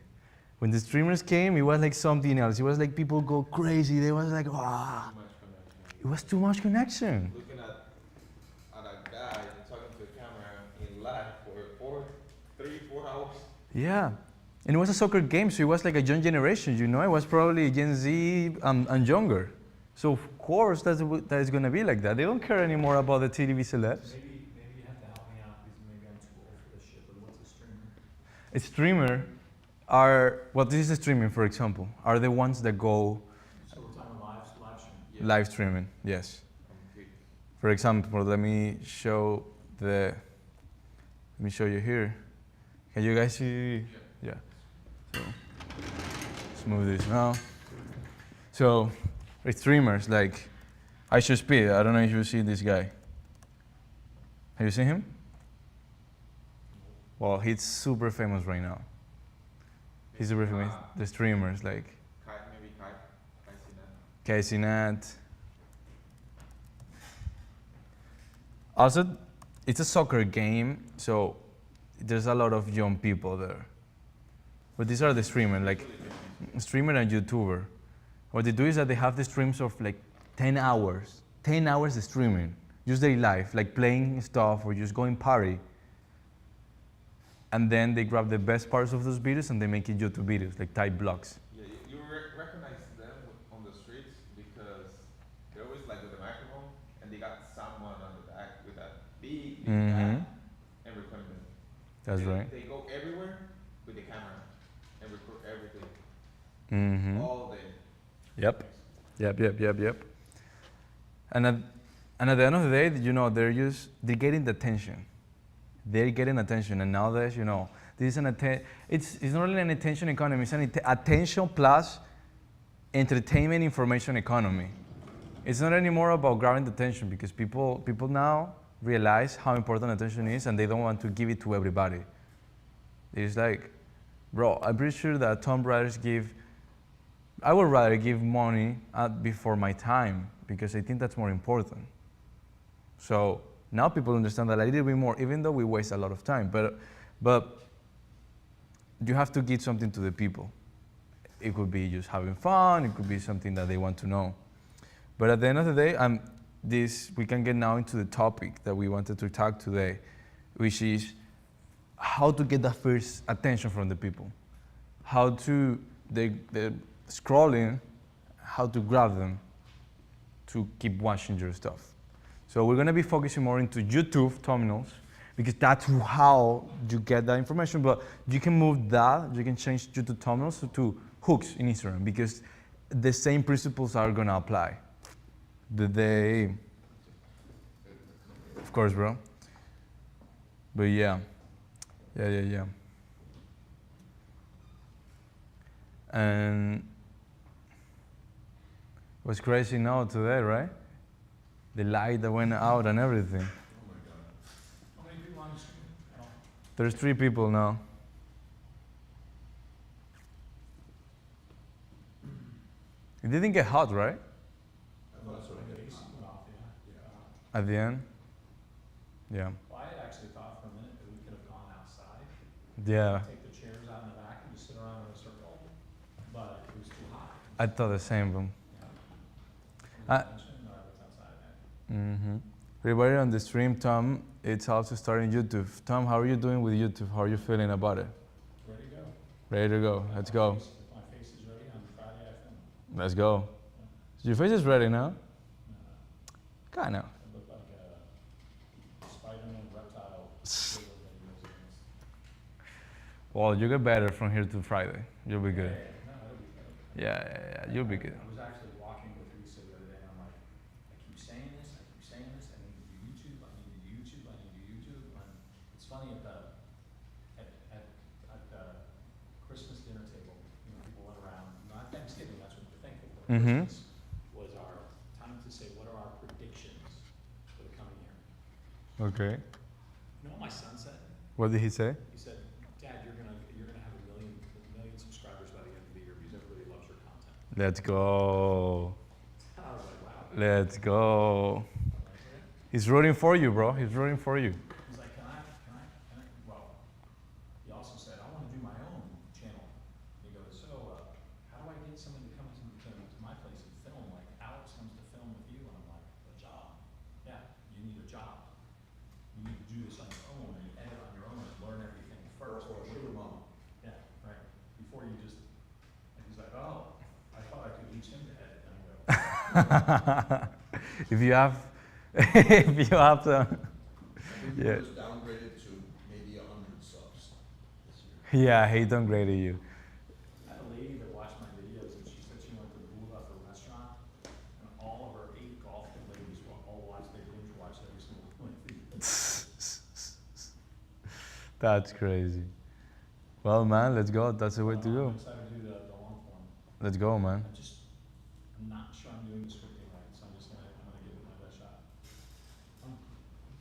Speaker 1: When the streamers came, it was like something else. It was like people go crazy. They was like,
Speaker 2: Too much connection.
Speaker 1: It was too much connection.
Speaker 2: Looking at a guy and talking to the camera in live for 3-4 hours.
Speaker 1: Yeah. And it was a soccer game, so it was like a young generation, you know? It was probably Gen Z and younger. So of course that is going to be like that. They don't care anymore about the TV celebs.
Speaker 3: Maybe you have to help me out because maybe I'm too old for this shit, but what's a streamer?
Speaker 1: A streamer this is streaming, for example, are the ones that go
Speaker 3: So we're talking live stream.
Speaker 2: Yeah.
Speaker 1: live streaming, yes.
Speaker 2: Okay.
Speaker 1: For example, let me show you here. Can you guys see? Yeah. So let's move this now. So with streamers like I Should Speed, I don't know if you see this guy. Have you seen him? Well, he's super famous right now. He's super famous. The streamers like
Speaker 2: Maybe Kai.
Speaker 1: Casey Nat. Also, it's a soccer game, so there's a lot of young people there. But these are the streamers, like streamer and YouTuber. What they do is that they have the streams of like 10 hours. 10 hours of streaming, just their life, like playing stuff or just going party. And then they grab the best parts of those videos and they make it YouTube videos, like type blogs.
Speaker 2: Yeah, you recognize them on the streets because they're always like with a microphone and they got someone on the back with that big bag and recording them.
Speaker 1: That's right.
Speaker 2: They go everywhere with the camera and record everything
Speaker 1: Mm-hmm.
Speaker 2: all day.
Speaker 1: Yep. And at the end of the day, you know, they're getting the attention. They're getting attention, and nowadays, you know, this is it's not really an attention economy. It's an attention plus entertainment information economy. It's not anymore about grabbing the attention because people now realize how important attention is, and they don't want to give it to everybody. It's like, bro, I'm pretty sure that I would rather give money before my time because I think that's more important. So now people understand that a little bit more, even though we waste a lot of time. But you have to give something to the people. It could be just having fun. It could be something that they want to know. But at the end of the day, we can get now into the topic that we wanted to talk today, which is how to get the first attention from the people. They're scrolling, how to grab them to keep watching your stuff. So we're gonna be focusing more into YouTube thumbnails because that's how you get that information. But you can move that, you can change YouTube thumbnails to hooks in Instagram because the same principles are gonna apply. Of course, bro. But yeah. And it was crazy now today, right? The light that went out and everything.
Speaker 3: Oh my God. How many people on the screen? Oh.
Speaker 1: There's 3 people now. It didn't get hot, right?
Speaker 3: I thought that's what I AC went off, yeah.
Speaker 1: At the end? Yeah.
Speaker 3: Well, I had actually thought for a minute that we could have gone outside,
Speaker 1: Yeah.
Speaker 3: take the chairs out in the back and just sit around in a circle, but it was too hot.
Speaker 1: I thought the same, bro.
Speaker 3: Yeah. I looked outside, man.
Speaker 1: Everybody on the stream, Tom, it's also starting YouTube. Tom, how are you doing with YouTube? How are you feeling about it?
Speaker 3: Ready to go.
Speaker 1: Ready to go. Let's go.
Speaker 3: If my face is ready on Friday, I film.
Speaker 1: Let's go. Your face is ready now?
Speaker 3: No,
Speaker 1: Kinda.
Speaker 3: I look like a Spider-Man reptile.
Speaker 1: Well, you get better from here to Friday. You'll be good.
Speaker 3: No, it'll be better.
Speaker 1: Yeah. You'll be good.
Speaker 3: I was actually walking with Lisa the other day, and I'm like, I keep saying this, I need to do YouTube, I need to do YouTube, I need to do YouTube. And it's funny at the Christmas dinner table, you know, people went around, not Thanksgiving, that's what we're thankful for.
Speaker 1: Mhm.
Speaker 3: Christmas was our time to say, what are our predictions for the coming year?
Speaker 1: Okay.
Speaker 3: You know what my son said?
Speaker 1: What did he say?
Speaker 3: He said, Dad, you're gonna have a million subscribers by the end of the year because everybody loves your content.
Speaker 1: Let's go.
Speaker 3: And I was like, wow.
Speaker 1: Let's go. He's rooting for you, bro. He's rooting for you.
Speaker 3: He's like, can I, well, he also said, I want to do my own channel. He goes, so, how do I get someone to come to my place and film? Like, Alex comes to film with you, and I'm like, a job. Yeah, you need a job. You need to do this on your own, and edit on your own, and learn everything first.
Speaker 2: Or show your mom.
Speaker 3: Yeah, right. Before you just, and he's like, oh, I thought I could use him to edit. And I go,
Speaker 1: If you have, if you have to, yeah.
Speaker 2: It was downgraded to maybe 100 subs this year.
Speaker 1: Yeah, he downgraded you.
Speaker 3: I had a lady that watched my videos, and she said she went to Bula for a restaurant, and all of her 8 golf ladies were all watched, they binge watched every single one of my videos.
Speaker 1: That's crazy. Well, man, let's go. That's the way to go.
Speaker 3: I'm excited to do the long form.
Speaker 1: Let's go, man.
Speaker 3: I'm not sure I'm doing the scripting right, so I'm gonna give it my best shot.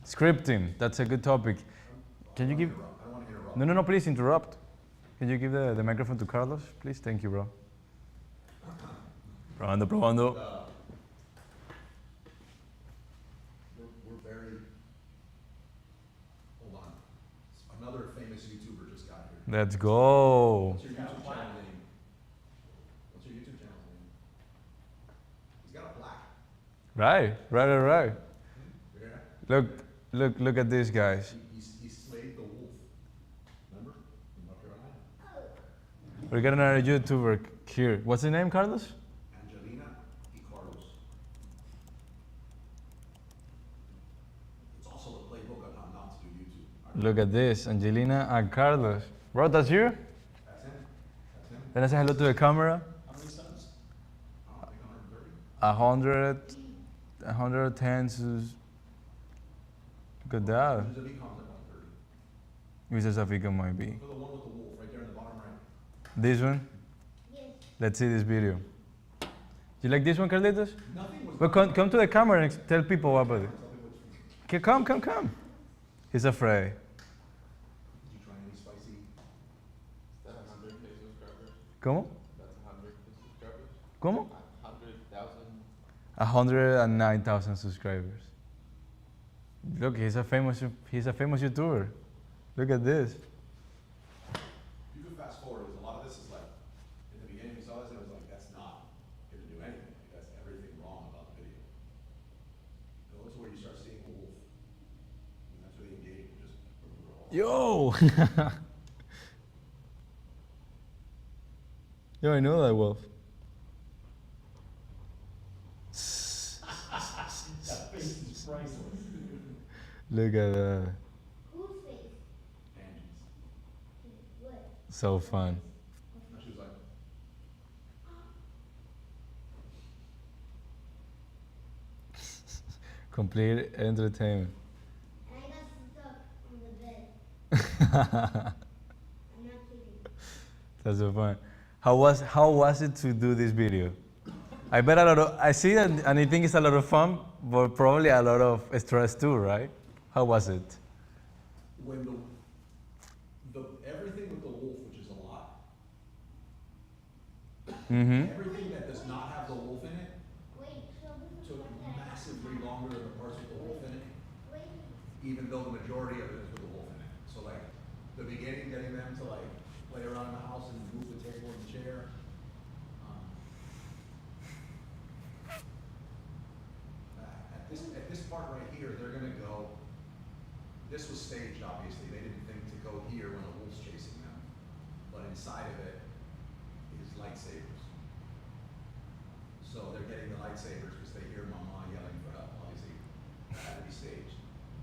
Speaker 1: Scripting, that's a good topic. Can you give?
Speaker 2: I don't want to interrupt.
Speaker 1: No, please interrupt. Can you give the microphone to Carlos, please? Thank you, bro. Probando.
Speaker 2: We're very. Hold on. Another famous YouTuber just got here.
Speaker 1: Let's go.
Speaker 2: What's your YouTube channel name? What's your YouTube channel name? He's got a plaque.
Speaker 1: Right.
Speaker 2: Yeah.
Speaker 1: Look at this, guys.
Speaker 2: He slayed the wolf. Remember? In North Carolina.
Speaker 1: We got another YouTuber here. What's the name, Carlos?
Speaker 2: Angelina y Carlos. It's also the playbook on how not to do YouTube.
Speaker 1: Look at this, Angelina and Carlos. Bro, that's you?
Speaker 2: That's him. That's him.
Speaker 1: Then I say hello to the camera.
Speaker 3: How many subs?
Speaker 2: I don't think 130.
Speaker 1: 110. Look at that.
Speaker 2: There's a V comes at 130.
Speaker 1: Mr. Safika might be.
Speaker 2: Look at the one with the wolf right there in the bottom right.
Speaker 1: This one?
Speaker 4: Yes.
Speaker 1: Let's see this video. You like this one, Carlitos?
Speaker 2: Nothing was.
Speaker 1: Well, come to the camera and tell people about it. Okay, come. He's afraid.
Speaker 2: Did you try any spicy?
Speaker 5: Is that 100K subscribers?
Speaker 1: ¿Cómo?
Speaker 5: That's 100K subscribers?
Speaker 1: ¿Cómo?
Speaker 5: 100,000?
Speaker 1: 109,000 subscribers. Look, he's a famous YouTuber. Look at this.
Speaker 2: You could fast forward because a lot of this is like, in the beginning we saw this and it was like, that's not going to do anything. Like, that's everything wrong about the video. Go to where you start seeing the wolf. And that's where the engagement just.
Speaker 1: Yo! Yo, I know that wolf.
Speaker 3: face is priceless.
Speaker 1: Look at that.
Speaker 4: Whose face?
Speaker 3: Angie's.
Speaker 4: What?
Speaker 1: So fun.
Speaker 3: And she was like,
Speaker 1: Complete entertainment.
Speaker 4: And I got stuck on the bed. I'm not kidding.
Speaker 1: That's so fun. How was it to do this video? I bet I see it and I think it's a lot of fun, but probably a lot of stress too, right? How was it?
Speaker 6: When the everything with the wolf, which is a lot,
Speaker 1: Mm-hmm.
Speaker 6: everything that does not have the wolf in it
Speaker 4: Wait, so this is
Speaker 6: took
Speaker 4: what that-
Speaker 6: massively longer than the parts with the wolf in it,
Speaker 4: Wait,
Speaker 6: even though the majority of it is with the wolf in it. So like, the beginning, getting them to like play around in the house and move the table and the chair. At this part right here, they're gonna go, this was staged, obviously, they didn't think to go here when the wolf's chasing them. But inside of it is lightsabers. So they're getting the lightsabers because they hear Mama yelling for help, obviously, that had to be staged.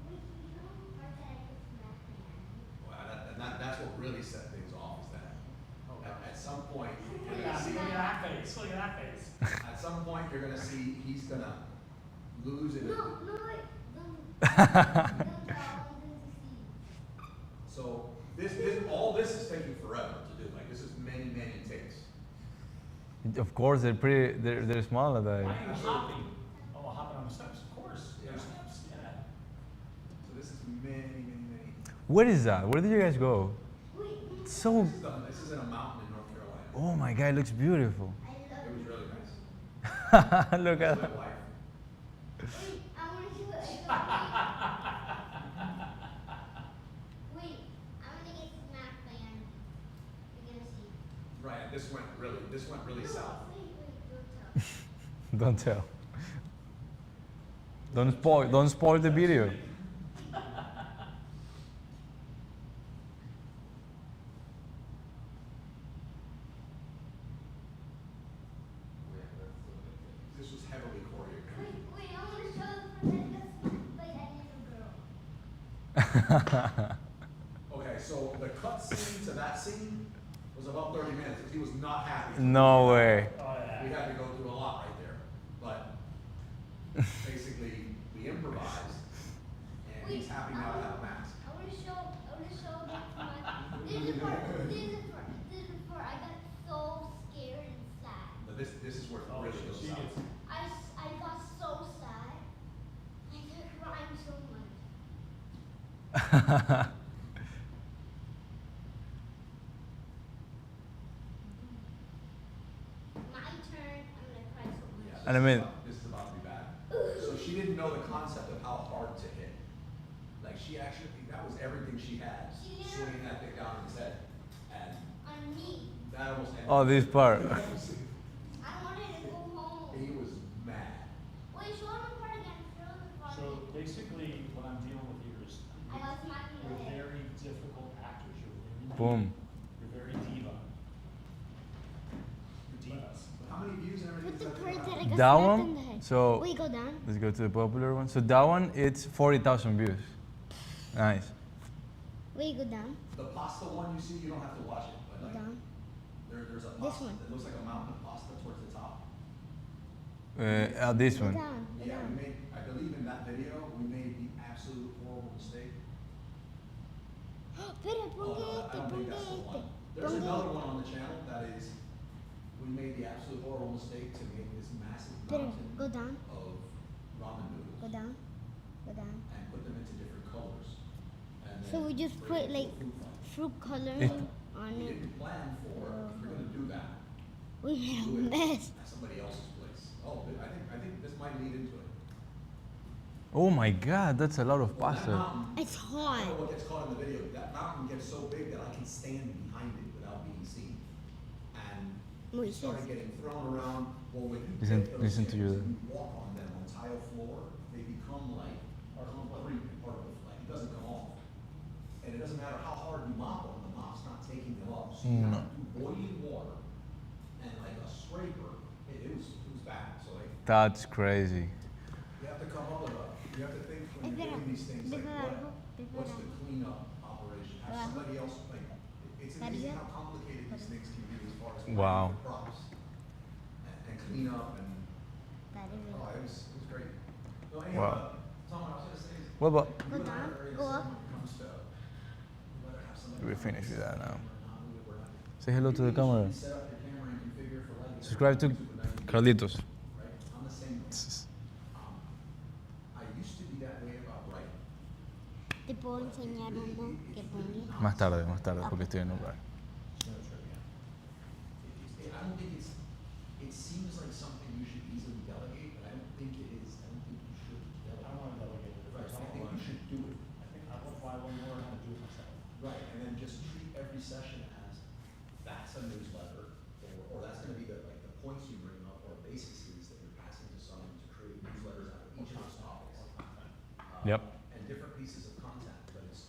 Speaker 4: wait, you know the part that I could smack my hand?
Speaker 6: Well, that's what really set things off, is that
Speaker 3: oh,
Speaker 6: at some point, you're
Speaker 3: look
Speaker 6: gonna
Speaker 3: at
Speaker 6: see,
Speaker 3: that face, look at that face.
Speaker 6: at some point, you're gonna see, he's gonna lose it.
Speaker 4: No, wait. Don't tell, I want them to see.
Speaker 6: So all this is taking forever to do, like, this is many, many takes.
Speaker 1: Of course, they're small at that.
Speaker 3: Why are you hopping? Oh, hopping on the steps, of course.
Speaker 6: Yeah.
Speaker 3: There's steps, yeah.
Speaker 6: So this is many, many, many.
Speaker 1: Where is that? Where did you guys go?
Speaker 4: Wait,
Speaker 1: It's so.
Speaker 6: This is in a mountain in North Carolina.
Speaker 1: Oh my God, it looks beautiful.
Speaker 4: I love
Speaker 6: It was
Speaker 4: it.
Speaker 6: really nice.
Speaker 1: Look at
Speaker 6: It's
Speaker 1: that.
Speaker 6: my wife.
Speaker 4: Wait, I want to do it. Wait, I'm gonna get smacked by Andy. You're gonna see.
Speaker 6: Right, this went really
Speaker 4: No,
Speaker 6: south.
Speaker 4: wait, don't tell.
Speaker 1: Don't tell. Don't spoil the video.
Speaker 6: This was heavily choreographed.
Speaker 4: Wait, I want to show the part that got smacked by that little girl.
Speaker 6: Okay, so the cut scene to that scene was about 30 minutes, because he was not happy.
Speaker 1: No way.
Speaker 3: Oh,
Speaker 6: We
Speaker 3: yeah.
Speaker 6: had to go through a lot right there, but basically, we improvised, and he's happy now to have a mask.
Speaker 4: I want to show this part. This is the part. I got so scared and sad.
Speaker 6: But this is where it
Speaker 3: Oh,
Speaker 6: really goes
Speaker 3: she
Speaker 6: south.
Speaker 3: gets,
Speaker 4: I got so sad. I started crying so much. My turn. I'm gonna cry so much.
Speaker 6: Yeah,
Speaker 1: And I mean-
Speaker 6: this is about to be bad. So she didn't know the concept of how hard to hit. Like, she actually, that was everything she had,
Speaker 4: She didn't-
Speaker 6: swinging that thing down his head. And
Speaker 4: On me.
Speaker 6: that almost ended.
Speaker 1: Oh, this part.
Speaker 4: I wanted to go home.
Speaker 6: He was mad.
Speaker 4: Wait, show the part again. Show the part
Speaker 3: so
Speaker 4: again.
Speaker 3: basically, what I'm dealing with here is,
Speaker 4: I got smacked in the
Speaker 3: you're
Speaker 4: head.
Speaker 3: very difficult actors, you're very.
Speaker 1: Boom.
Speaker 3: You're very diva. You're divas.
Speaker 6: How many views and everything?
Speaker 4: Put the
Speaker 6: is
Speaker 4: part that I
Speaker 6: that?
Speaker 4: got
Speaker 1: That
Speaker 4: smacked
Speaker 1: one.
Speaker 4: in the head.
Speaker 1: So
Speaker 4: Wait, go down.
Speaker 1: let's go to the popular one. So that one, it's 40,000 views. Nice.
Speaker 4: Wait, go down.
Speaker 6: The pasta one you see, you don't have to watch it, but
Speaker 4: Go
Speaker 6: like,
Speaker 4: down.
Speaker 6: there's a
Speaker 4: This
Speaker 6: pasta
Speaker 4: one.
Speaker 6: that looks like a mountain of pasta towards the top.
Speaker 1: This
Speaker 4: Go
Speaker 1: one.
Speaker 4: down. Go
Speaker 6: Yeah,
Speaker 4: down.
Speaker 6: I believe in that video, we made the absolute horrible mistake.
Speaker 4: Espera, ponte
Speaker 6: I
Speaker 4: este,
Speaker 6: don't think
Speaker 4: ponte
Speaker 6: that's the
Speaker 4: este.
Speaker 6: one. There's
Speaker 4: Ponte
Speaker 6: another
Speaker 4: este.
Speaker 6: one on the channel that is, we made the absolute horrible mistake to make this massive
Speaker 4: Espera,
Speaker 6: mountain
Speaker 4: go down.
Speaker 6: of ramen noodles.
Speaker 4: Go down. Go down.
Speaker 6: And put them into different colors. And
Speaker 4: So we
Speaker 6: then
Speaker 4: just
Speaker 6: bring
Speaker 4: put
Speaker 6: it to a
Speaker 4: like
Speaker 6: food fight.
Speaker 4: fruit coloring on
Speaker 6: We
Speaker 4: it.
Speaker 6: didn't plan for, if we're gonna do that,
Speaker 4: We made
Speaker 6: do
Speaker 4: a
Speaker 6: it
Speaker 4: mess.
Speaker 6: at somebody else's place. Oh, I think this might lead into it.
Speaker 1: Oh my God, that's a lot of
Speaker 6: Well, that
Speaker 1: pasta.
Speaker 6: mountain,
Speaker 4: It's
Speaker 6: I
Speaker 4: hot.
Speaker 6: don't know what gets caught in the video. That mountain gets so big that I can stand behind it without being seen. And
Speaker 4: Wait,
Speaker 6: it started
Speaker 4: sis.
Speaker 6: getting thrown around. Well, when you
Speaker 1: Listen-
Speaker 6: get those
Speaker 1: listen to
Speaker 6: chips
Speaker 1: you.
Speaker 6: and you walk on them on tile floor, they become like concrete and part of the, like, it doesn't come off. And it doesn't matter how hard you mop them, the mop's not taking them up. So you have to do boiling water and like a scraper. It was bad. So like,
Speaker 1: That's crazy.
Speaker 6: you have to come up with a You have to think when you're doing these things, like what's the cleanup operation? Have somebody else, like, it's amazing how complicated these things can be as far as
Speaker 1: Wow.
Speaker 6: planning the props and clean up and, oh, it was great. No, anyhow,
Speaker 1: Wow.
Speaker 6: Tom, what I was gonna say is,
Speaker 1: Well, but
Speaker 6: you and I are very the same when it comes to whether have somebody.
Speaker 1: we're finished with that now.
Speaker 6: We're not.
Speaker 1: Say hello to the camera.
Speaker 6: Set up your camera and configure for lighting.
Speaker 1: Subscribe to Carlitos.
Speaker 6: Right, I'm the same way. I used to be that way about writing.
Speaker 4: Te puedo enseñar uno que ponía.
Speaker 1: Más tarde, porque estoy en un lugar.
Speaker 6: I don't think it seems like something you should easily delegate, but I don't think it is. I don't think you should
Speaker 3: I
Speaker 6: delegate.
Speaker 3: don't wanna delegate it.
Speaker 6: Right, I think you should do it.
Speaker 3: I think I want to learn how to do it myself.
Speaker 6: Right, and then just treat every session as that's a newsletter, or that's gonna be the points you bring up, or basic series that you're passing to someone to create newsletters out of each of those topics.
Speaker 1: Yep.
Speaker 6: And different pieces of content, but it's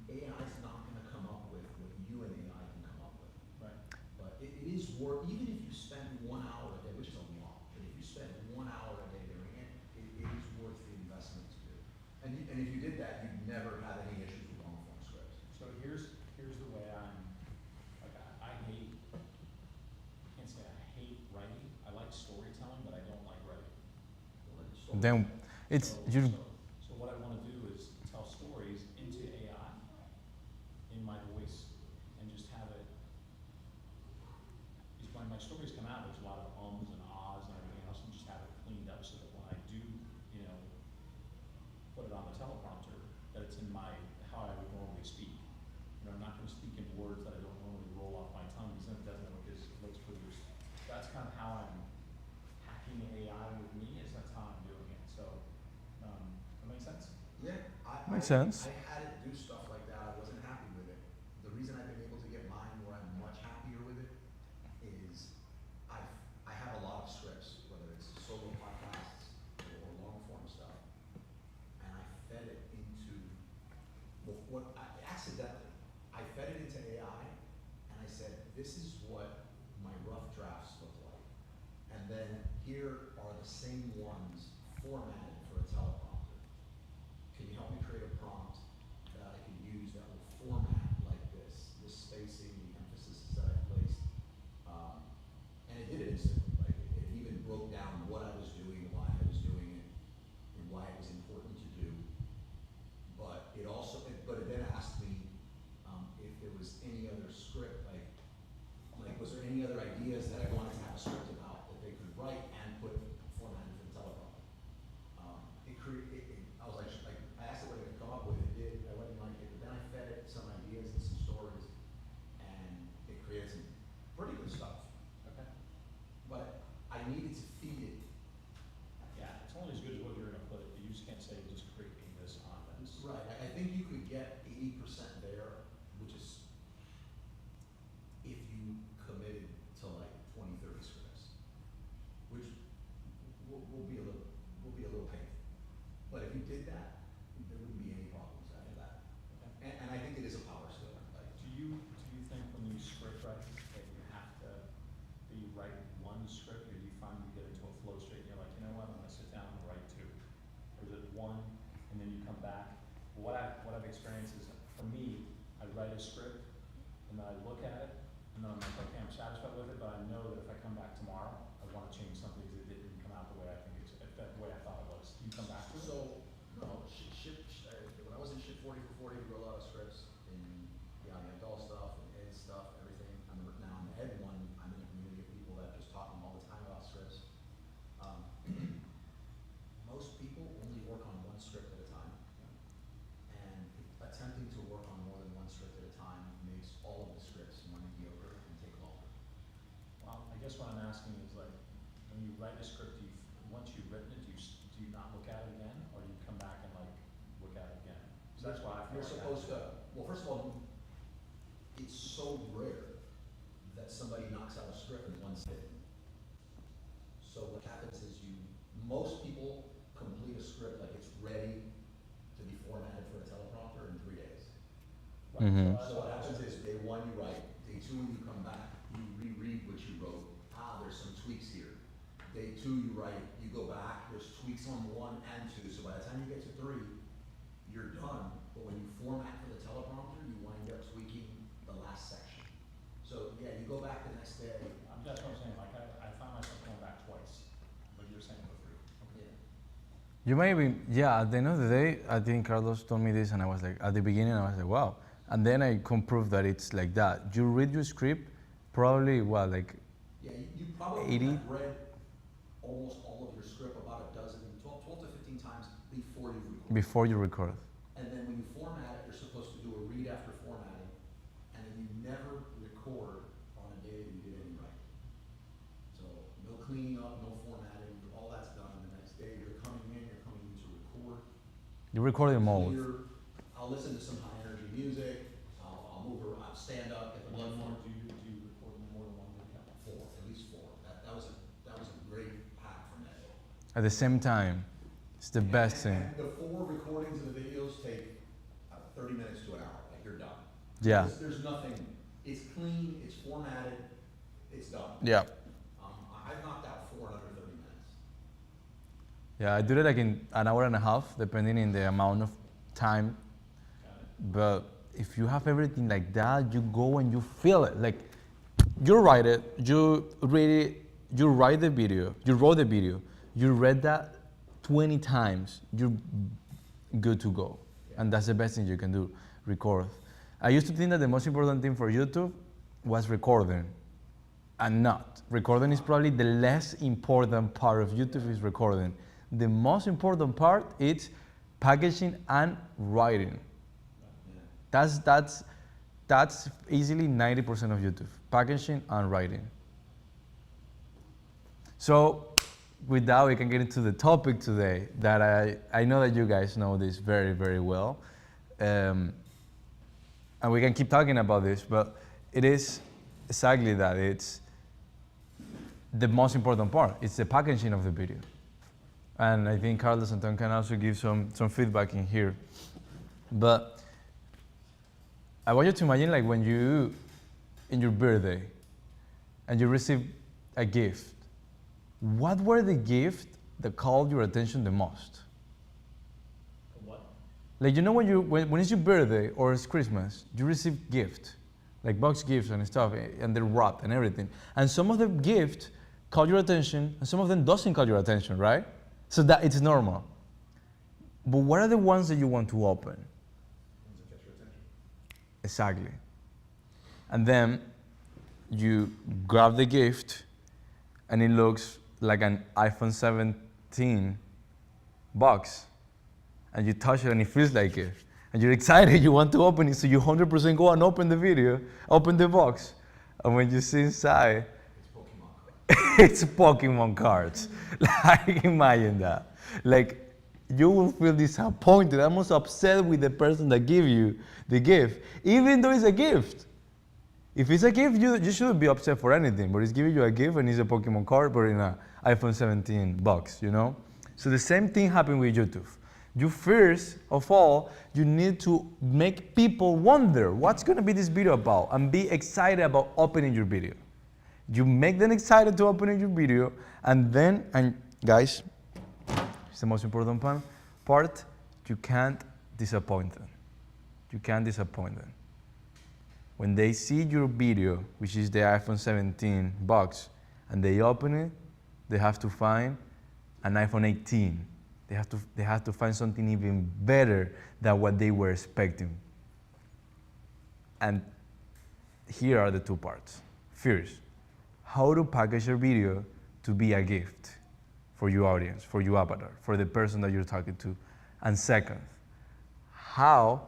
Speaker 6: AI's not gonna come up with what you and AI can come up with.
Speaker 3: Right.
Speaker 6: But it is worth, even if you spend 1 hour a day, which is a lot, but if you spend 1 hour a day doing it, it is worth the investment to do. And if you did that, you'd never have any issues with long form scripts.
Speaker 3: So here's the way I'm, like, I hate, I can't say I hate writing. I like storytelling, but I don't like writing.
Speaker 1: Then it's you.
Speaker 3: So what I wanna do is tell stories into AI in my voice and just have it, because when my stories come out, there's a lot of ums and ahs and everything else, and just have it cleaned up so that when I do, put it on the teleprompter, that it's in how I would normally speak. I'm not gonna speak in words that I don't normally roll off my tongue, because then it doesn't look as, looks produced. That's kind of how I'm hacking AI with me, is that's how I'm doing it, so, that makes sense?
Speaker 6: Yeah,
Speaker 1: Makes sense.
Speaker 6: I had it do stuff like that, I wasn't happy with it. The reason I've been able to get mine where I'm much happier with it is I have a lot of scripts, whether it's solo podcasts or long form stuff, and I fed it into, accidentally, I fed it into AI, and I said, this is what my rough drafts look like. And then here are the same ones formatted for a teleprompter. Can you help me create a prompt that I can use that will format like this spacing, the emphasis that I placed? And it did it instantly. Like it even broke down what I was doing, why I was doing it, and why it was important to do. But it then asked me if there was any other script, like was there any other ideas that I wanted to have a script about that they could write and put formatted for the teleprompter. I was like, I asked it what it could come up with, it did, I wouldn't like it, but then I fed it some ideas and some stories, and it created some pretty good stuff.
Speaker 3: Okay.
Speaker 6: But I needed to feed it.
Speaker 3: Yeah, it's only as good as what you're gonna put it, you just can't say, just create me this on this.
Speaker 6: Right, I think you could get 80% there, which is if you committed to like 20, 30 scripts, which will be a little painful. But if you did that, there wouldn't be any problems after that.
Speaker 3: Okay.
Speaker 6: And I think it is a power skill. Like,
Speaker 3: Do you think when you script write that you have to, do you write one script, or do you find you get into a flow state and you're like, you know what, I'm gonna sit down and write two? Or is it one, and then you come back? What I've experienced is, for me, I write a script, and then I look at it, and then I'm like, okay, I'm satisfied with it, but I know that if I come back tomorrow, I wanna change something because it didn't come out the way I think the way I thought it was. Do you come back to it?
Speaker 6: so, no, when I was in Ship 40 for 40, we wrote a lot of scripts in the adult stuff, and ed stuff, everything. Now in the ed one, I'm in a community of people that just talk all the time about scripts. Most people only work on one script at a time. And attempting to work on more than one script at a time makes all of the scripts more mediocre and take longer.
Speaker 3: Well, I guess what I'm asking is, like, when you write a script, once you've written it, do you not look at it again, or do you come back and like look at it again? So that's why I feel
Speaker 6: You're
Speaker 3: like
Speaker 6: supposed to, well, first of all, it's so rare that somebody knocks out a script in one sitting. So what happens is most people complete a script like it's ready to be formatted for a teleprompter in 3 days.
Speaker 1: Mhm.
Speaker 6: So what happens is day one you write, day two when you come back, you reread what you wrote. There's some tweaks here. Day two you write, you go back, there's tweaks on 1 and 2, so by the by the time you get to 3, you're done, but when you format for the teleprompter, you wind up tweaking the last section. So, yeah, you go back the next day.
Speaker 3: That's what I'm saying, like, I found myself going back twice, but you're saying go 3. Okay.
Speaker 6: Yeah.
Speaker 1: You might be, yeah, at the end of the day, I think Carlos told me this and I was like, at the beginning I was like, wow. And then I can prove that it's like that. You read your script, probably, what, like
Speaker 6: Yeah, you probably
Speaker 1: 80?
Speaker 6: have read almost all of your script about 12 to 15 times before you record.
Speaker 1: before you record.
Speaker 6: And then when you format it, you're supposed to do a read after formatting, and then you never record on a day that you did any writing. So no cleaning up, no formatting, all that's done the next day. You're coming in to record.
Speaker 1: You record in mode.
Speaker 6: Clear. I'll listen to some high energy music. I'll move around. I'll stand up, get the blood
Speaker 3: One more,
Speaker 6: flowing.
Speaker 3: do you record more than one video?
Speaker 6: 4, at least 4. That was a great hack from that.
Speaker 1: At the same time, it's the best thing.
Speaker 6: And the 4 recordings of the videos take 30 minutes to an hour. Like you're done.
Speaker 1: Yeah.
Speaker 6: There's nothing. It's clean. It's formatted. It's done.
Speaker 1: Yeah.
Speaker 6: I've knocked out 4 in under 30 minutes.
Speaker 1: Yeah, I do it like in an hour and a half, depending in the amount of time.
Speaker 3: Got it.
Speaker 1: But if you have everything like that, you go and you feel it. Like, you write it, you read it, you write the video, you wrote the video, you read that 20 times, you're good to go.
Speaker 6: Yeah.
Speaker 1: And that's the best thing you can do, record. I used to think that the most important thing for YouTube was recording, and not. Recording is probably the less important part of YouTube is recording. The most important part is packaging and writing.
Speaker 6: Yeah.
Speaker 1: That's easily 90% of YouTube, packaging and writing. So with that, we can get into the topic today that I know that you guys know this very, very well. And we can keep talking about this, but it is exactly that. It's the most important part. It's the packaging of the video. And I think Carlos and Tom can also give some feedback in here. But I want you to imagine like when you, in your birthday, and you receive a gift. What were the gifts that called your attention the most?
Speaker 3: What?
Speaker 1: Like, you know, when it's your birthday or it's Christmas, you receive gifts, like box gifts and stuff, and they're wrapped and everything. And some of the gifts call your attention, and some of them doesn't call your attention, right? So that it's normal. But what are the ones that you want to open?
Speaker 6: Ones that catch your attention.
Speaker 1: Exactly. And then you grab the gift, and it looks like an iPhone 17 box. And you touch it and it feels like it. And you're excited, you want to open it, so you 100% go and open the box. And when you see inside, it's Pokemon cards. Like, imagine that. Like, you will feel disappointed, almost upset with the person that gave you the gift, even though it's a gift. If it's a gift, you shouldn't be upset for anything, but it's giving you a gift and it's a Pokemon card, but in an iPhone 17 box, you know? So the same thing happened with YouTube. You first of all, you need to make people wonder what's gonna be this video about and be excited about opening your video. You make them excited to open your video, and then, and guys, it's the most important part, you can't disappoint them. You can't disappoint them. When they see your video, which is the iPhone 17 box, and they open it, they have to find an iPhone 18. They have to find something even better than what they were expecting. And here are the two parts. First, how to package your video to be a gift for your audience, for your avatar, for the person that you're talking to. And second, how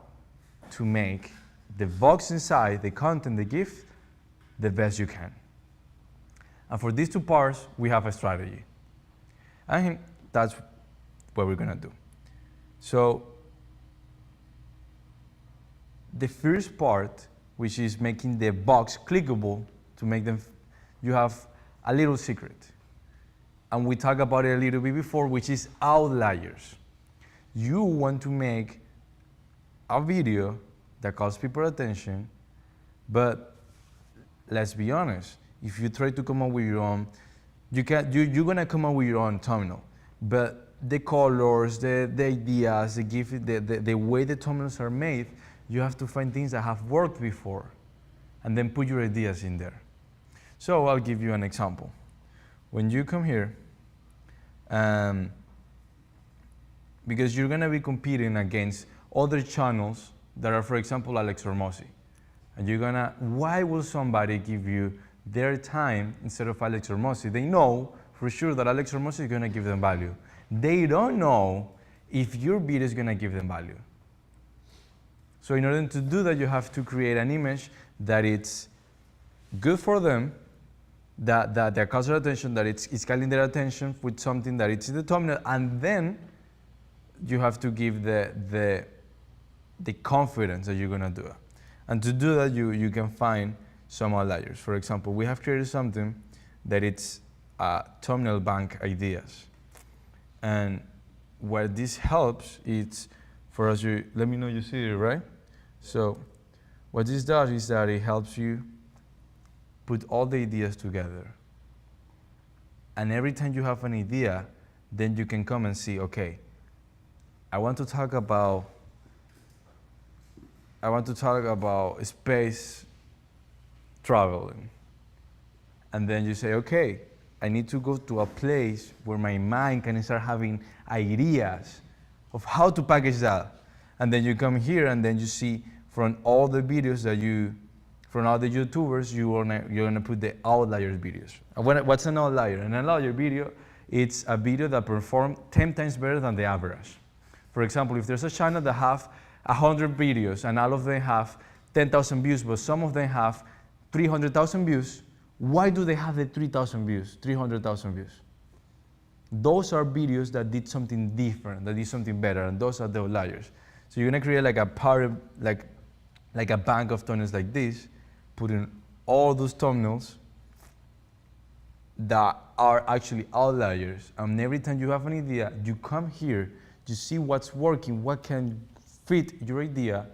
Speaker 1: to make the box inside, the content, the gift, the best you can. And for these two parts, we have a strategy. I think that's what we're gonna do. So, the first part, which is making the box clickable to make them, you have a little secret. And we talked about it a little bit before, which is outliers. You want to make a video that calls people attention, but let's be honest, if you try to come up with your own, you're gonna come up with your own thumbnail, but the colors, the ideas, the way the thumbnails are made, you have to find things that have worked before and then put your ideas in there. So I'll give you an example. When you come here, because you're gonna be competing against other channels that are, for example, Alex Hormozzi. And you're gonna, why will somebody give you their time instead of Alex Hormozzi? They know for sure that Alex Hormozzi is gonna give them value. They don't know if your video is gonna give them value. So in order to do that, you have to create an image that it's good for them, that catches their attention, that it's calling their attention with something that it's in the thumbnail, and then you have to give the confidence that you're gonna do it. And to do that, you can find some outliers. For example, we have created something that it's thumbnail bank ideas. And where this helps, it's for us, let me know you see it, right? So what this does is that it helps you put all the ideas together. And every time you have an idea, then you can come and see, okay, I want to talk about space traveling. And then you say, okay, I need to go to a place where my mind can start having ideas of how to package that. And then you come here and then you see from all the videos that from all the YouTubers, you're gonna put the outlier videos. What's an outlier? An outlier video, it's a video that performed 10 times better than the average. For example, if there's a channel that have 100 videos and all of them have 10,000 views, but some of them have 300,000 views, why do they have the 3,000 views, 300,000 views? Those are videos that did something different, that did something better, and those are the outliers. So you're gonna create like a like a bank of thumbnails like this, put in all those thumbnails that are actually outliers, and every time you have an idea, you come here, you see what's working, what can fit your idea,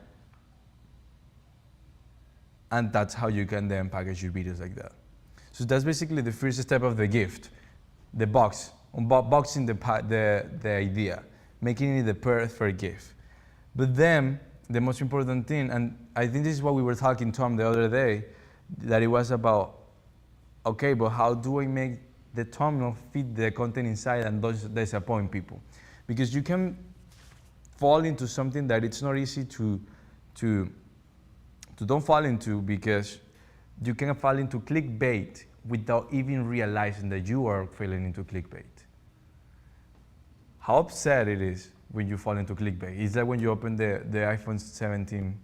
Speaker 1: and that's how you can then package your videos like that. So that's basically the first step of the gift, the box, unboxing the idea, making it the perfect gift. But then, the most important thing, and I think this is what we were talking, Tom, the other day, that it was about, okay, but how do I make the thumbnail fit the content inside and don't disappoint people? Because you can fall into something that it's not easy to don't fall into, because you can fall into clickbait without even realizing that you are falling into clickbait. How upset it is when you fall into clickbait. It's like when you open the iPhone 17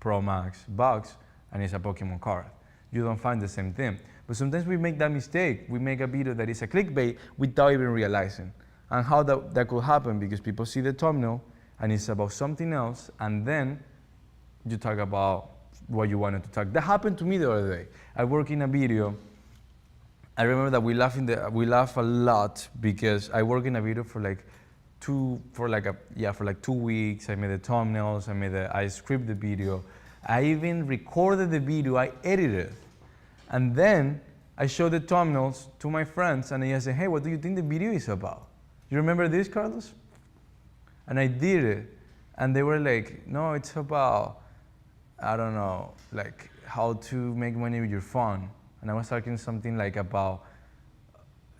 Speaker 1: Pro Max box and it's a Pokemon card. You don't find the same thing. But sometimes we make that mistake. We make a video that is a clickbait without even realizing. And how that could happen, because people see the thumbnail and it's about something else, and then you talk about what you wanted to talk. That happened to me the other day. I work in a video. I remember that we laugh a lot because I work in a video for like 2 weeks. I made the thumbnails, I script the video. I even recorded the video, I edited. And then I showed the thumbnails to my friends and I said, hey, what do you think the video is about? You remember this, Carlos? And I did it. And they were like, no, it's about, I don't know, like how to make money with your phone. And I was talking something like about,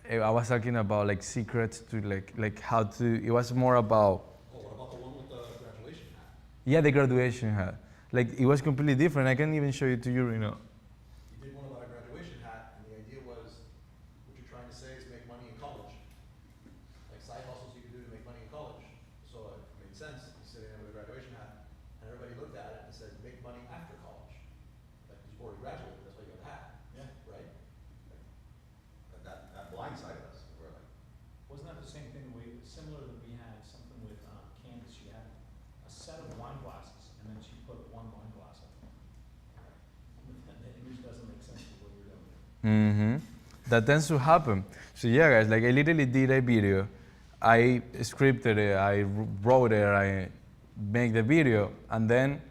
Speaker 1: like secrets to like how to, it was more about.
Speaker 6: Oh, what about the one with the graduation hat?
Speaker 1: Yeah, the graduation hat. Like it was completely different. I can even show it to you right now.
Speaker 6: You did one about a graduation hat, and the idea was, what you're trying to say is make money in college. Like side hustles you can do to make money in college. So it made sense, you're sitting there with a graduation hat, and everybody looked at it and said, make money after college. Like, you've already graduated, that's why you got the hat.
Speaker 3: Yeah.
Speaker 6: Right? That blindsided us. We're like,
Speaker 3: Wasn't that the same thing, similar that we had something with Candace? She had a set of wine glasses, and then she put one wine glass up. The image doesn't make sense to what you're doing.
Speaker 1: That tends to happen. So yeah, guys, like I literally did a video. I scripted it, I wrote it, I made the video, and then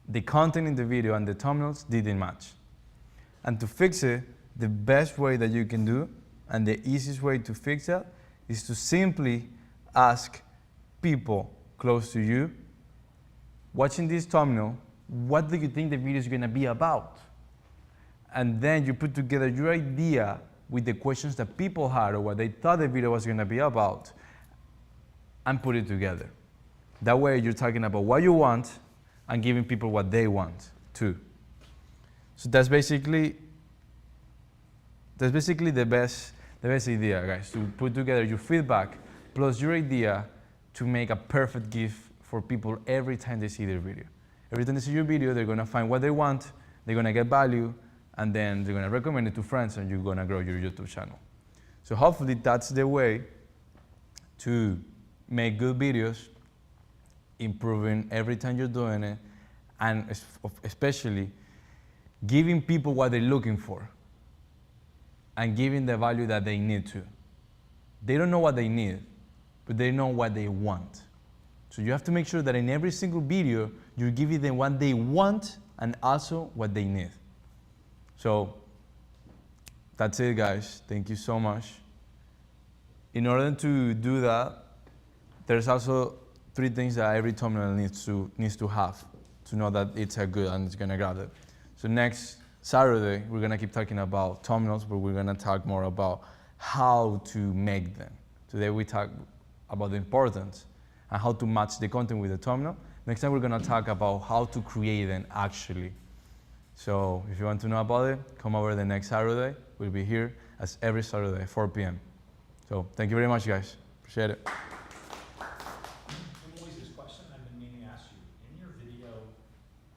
Speaker 1: the content in the video and the thumbnails didn't match. And to fix it, the best way that you can do, and the easiest way to fix that, is to simply ask people close to you, watching this thumbnail, what do you think the video is going to be about? And then you put together your idea with the questions that people had or what they thought the video was going to be about and put it together. That way you're talking about what you want and giving people what they want too. So that's basically the best idea, guys, to put together your feedback plus your idea to make a perfect gift for people every time they see their video. Every time they see your video, they're gonna find what they want, they're gonna get value, and then they're gonna recommend it to friends and you're gonna grow your YouTube channel. So hopefully that's the way to make good videos, improving every time you're doing it, and especially giving people what they're looking for and giving the value that they need to. They don't know what they need, but they know what they want. So you have to make sure that in every single video, you're giving them what they want and also what they need. So that's it, guys. Thank you so much. In order to do that, there's also 3 things that every thumbnail needs to have to know that it's a good and it's gonna grab it. So next Saturday, we're gonna keep talking about thumbnails, but we're gonna talk more about how to make them. Today we talk about the importance and how to match the content with the thumbnail. Next time we're gonna talk about how to create them actually. So if you want to know about it, come over the next Saturday. We'll be here as every Saturday, 4 p.m. So thank you very much, guys. Appreciate it.
Speaker 3: Moises, question I've been meaning to ask you. In your video,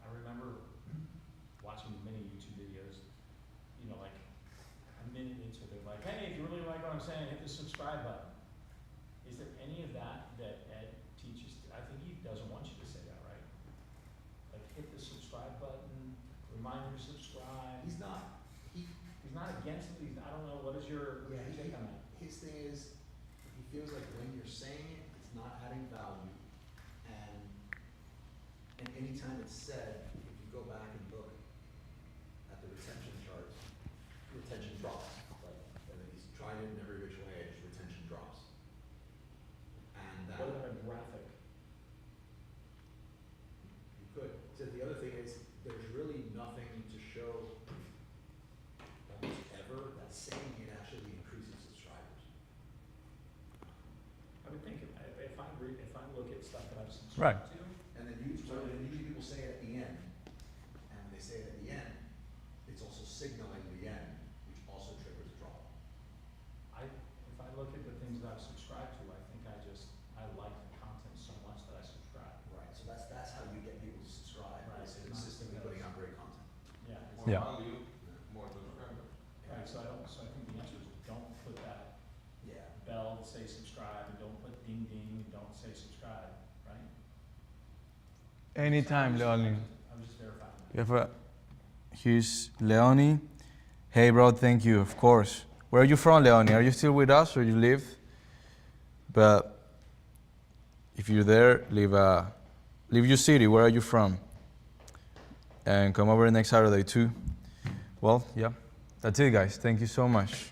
Speaker 3: I remember watching many YouTube videos, you know, like a minute into it, they're like, hey, if you really like what I'm saying, hit the subscribe button. Is there any of that Ed teaches? I think he doesn't want you to say that, right? Like hit the subscribe button, remind you to subscribe.
Speaker 6: He's not,
Speaker 3: He's not against it. I don't know. What is your take on that?
Speaker 6: his thing is, he feels like when you're saying it, it's not adding value. And anytime it's said, if you go back and look at the retention charts, retention drops. Like, and then he's trying it in every which way, his retention drops. And
Speaker 3: What about a graphic?
Speaker 6: you could. So the other thing is, there's really nothing to show almost ever that saying it actually increases subscribers.
Speaker 3: I would think if I look at stuff that I've
Speaker 1: Right.
Speaker 3: subscribed to,
Speaker 6: And then usually people say it at the end, and when they say it at the end, it's also signaling the end, which also triggers a drop.
Speaker 3: if I look at the things that I've subscribed to, I think I like the content so much that I subscribe.
Speaker 6: Right, so that's how you get people to subscribe,
Speaker 3: Right,
Speaker 6: is
Speaker 3: it's not
Speaker 6: consistently
Speaker 3: because-
Speaker 6: putting out great content.
Speaker 3: Yeah.
Speaker 5: More
Speaker 1: Yeah.
Speaker 5: value, more subscribers.
Speaker 3: Right, so I think the answer is don't put that
Speaker 6: Yeah.
Speaker 3: bell to say subscribe, and don't put ding ding, and don't say subscribe, right?
Speaker 1: Anytime, Leonie.
Speaker 3: I'm just verifying that.
Speaker 1: You have a, here's Leonie. Hey, bro, thank you, of course. Where are you from, Leonie? Are you still with us or you live? But if you're there, leave your city. Where are you from? And come over next Saturday too. Well, yeah, that's it, guys. Thank you so much.